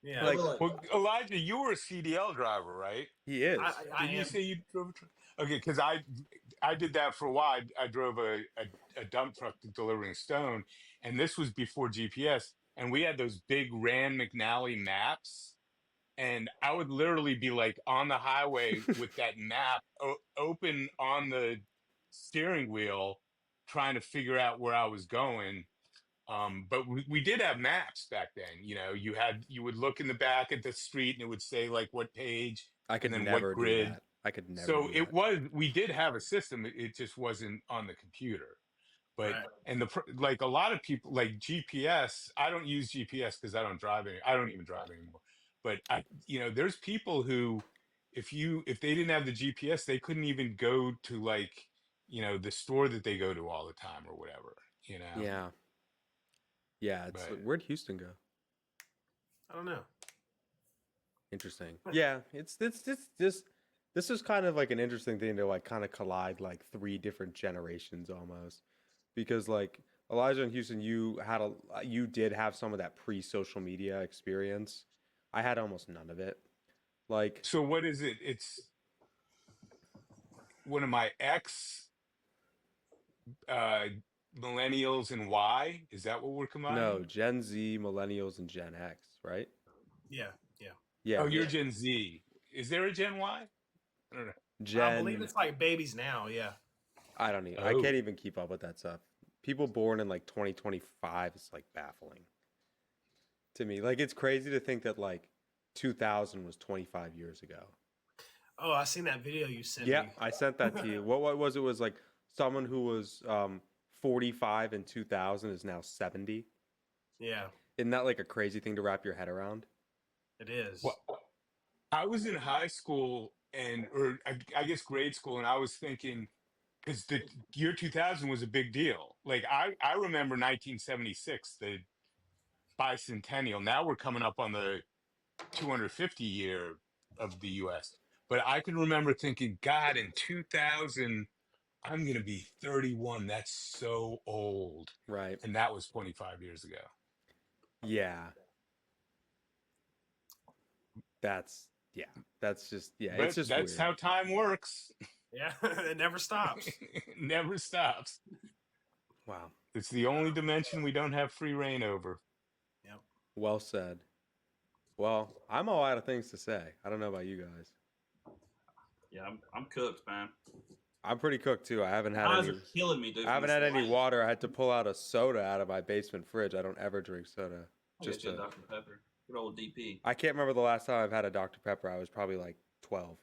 Yeah, Like Well, Elijah, you were a CDL driver, right? he I, is. I Didn't you am. say you drove a truck? Okay, because I did that for a while. I drove a dump truck delivering stone, and this was before GPS. And we had those big Rand McNally maps, and I would literally be like on the highway with that map open on the steering wheel, trying to figure out where I was going. But we did have maps back then. You would look in the back at the street, and it would say like what page, I and could then what never do grid. that. I could never So do that. we did have a system. It just wasn't on the computer. But, Right. and like, a lot of people like GPS. I don't use GPS because I don't drive I don't even drive anymore. But there's people who, if they didn't have the GPS, they couldn't even go to, like, the store that they go to all the time or whatever. Yeah. Yeah, it's But where'd Houston go? I don't know. Interesting. Yeah, it's just this is kind of like an interesting thing to like kind of collide like three different generations almost. Because like Elijah and Houston, you did have some of that pre-social media experience. I had almost none of it. Like so what is it? It's one of my ex uh millennials and Y. Is that what we're no, combining? Gen Z, Millennials, and Gen X, right? Yeah, yeah. Oh, Yeah, you're Gen Z. Is there a Gen Y? I don't know. I believe Gen. it's like babies now. Yeah. I don't even. I Oh, can't even keep up with that stuff. People born in like 2025 is like baffling to me. Like it's crazy to think that like 2000 was 25 years ago. Oh, I seen that video you sent Yeah, me. I sent that to you. What was it? Was like someone who was 45 in 2000 is now 70. Yeah, Isn't that like a crazy thing to wrap your head around? it is. well, I was in high school, or I guess grade school, and I was thinking, because the year 2000 was a big deal. Like, I remember 1976, the bicentennial. Now we're coming up on the 250 year of the U.S. But I can remember thinking, God, in 2000, I'm going to be 31. That's so old. Right. And that was 25 years ago. Yeah. That's yeah. That's just yeah. It's But just that's weird. how time works. Yeah, it never stops. It never stops. Wow. It's the only dimension we don't have free reign over. Yep. Well said. Well, I'm all out of things to say. I don't know about you guys. Yeah, I'm cooked, man. I'm pretty cooked too. I haven't had Eyes any. are killing me, dude. I from haven't this had any light. water. I had to pull out a soda out of my basement fridge. I don't ever drink soda. I'll Just get you a to. Dr. Pepper. Good old DP. I can't remember the last time I've had a Dr Pepper. I was probably like 12.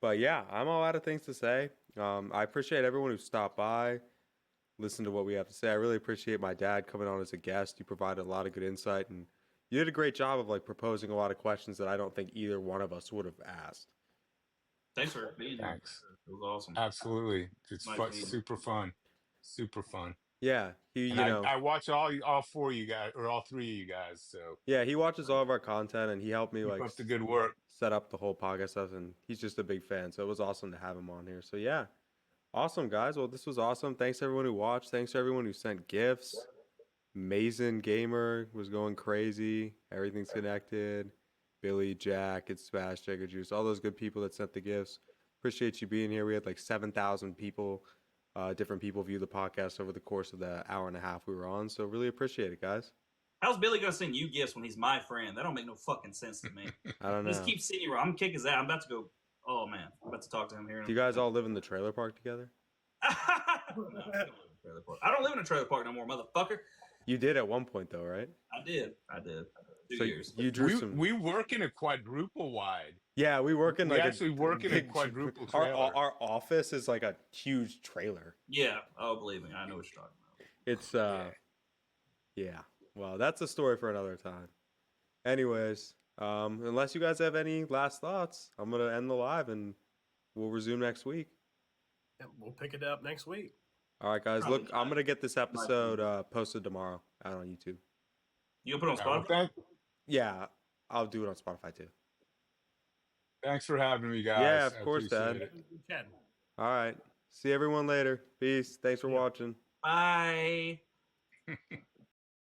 But yeah, I'm all out of things to say. I appreciate everyone who stopped by, listened to what we have to say. I really appreciate my dad coming on as a guest. You provided a lot of good insight, and you did a great job of like proposing a lot of questions that I don't think either one of us would have asked. Thanks for being here. Thanks. It was awesome. Absolutely. It's Nice fun, meeting you. super fun. Super fun. Yeah, he, And you know, I watch all four of you guys, or all three of you guys. So yeah, he watches all of our content, and he helped me keep like up the good work. set up the whole podcast stuff, and he's just a big fan. So it was awesome to have him on here. So yeah, awesome guys. Well, this was awesome. Thanks to everyone who watched. Thanks to everyone who sent gifts. Mason Gamer was going crazy. Everything's connected. Billy, Jack, and Smash, Jagger Juice, all those good people that sent the gifts. Appreciate you being here. We had like 7,000 people, different people view the podcast over the course of the hour and a half we were on. So really appreciate it, guys. How's Billy gonna send you gifts when he's my friend? That don't make no fucking sense to me. I don't know. Just keep sending you. I'm gonna kick his ass. I'm about to go. Oh man, I'm about to talk to him here. Do you guys all live in the trailer park together? No, I don't live in a trailer park. I don't live in a trailer park no more, motherfucker. You did at one point though, right? I did. 2 So years. you drew some. We work in a quadruple wide. Yeah, we work in We like actually work in a big- quadruple Our, trailer. our office is like a huge trailer. Yeah. Oh, believe me, I know what you're talking about. It's yeah. Well, that's a story for another time. Anyways, unless you guys have any last thoughts, I'm gonna end the live and we'll resume next week. Yeah, we'll pick it up next week. All right, guys. Probably Look, I'm not. gonna get this episode posted tomorrow out on YouTube. You gonna put it on Well, Spotify? Yeah, I'll do it on Spotify too. thanks for having me, guys. Yeah, of I course, appreciate Dad. it. Chad. All right. See everyone later. Peace. Thanks for Yeah. watching. Bye.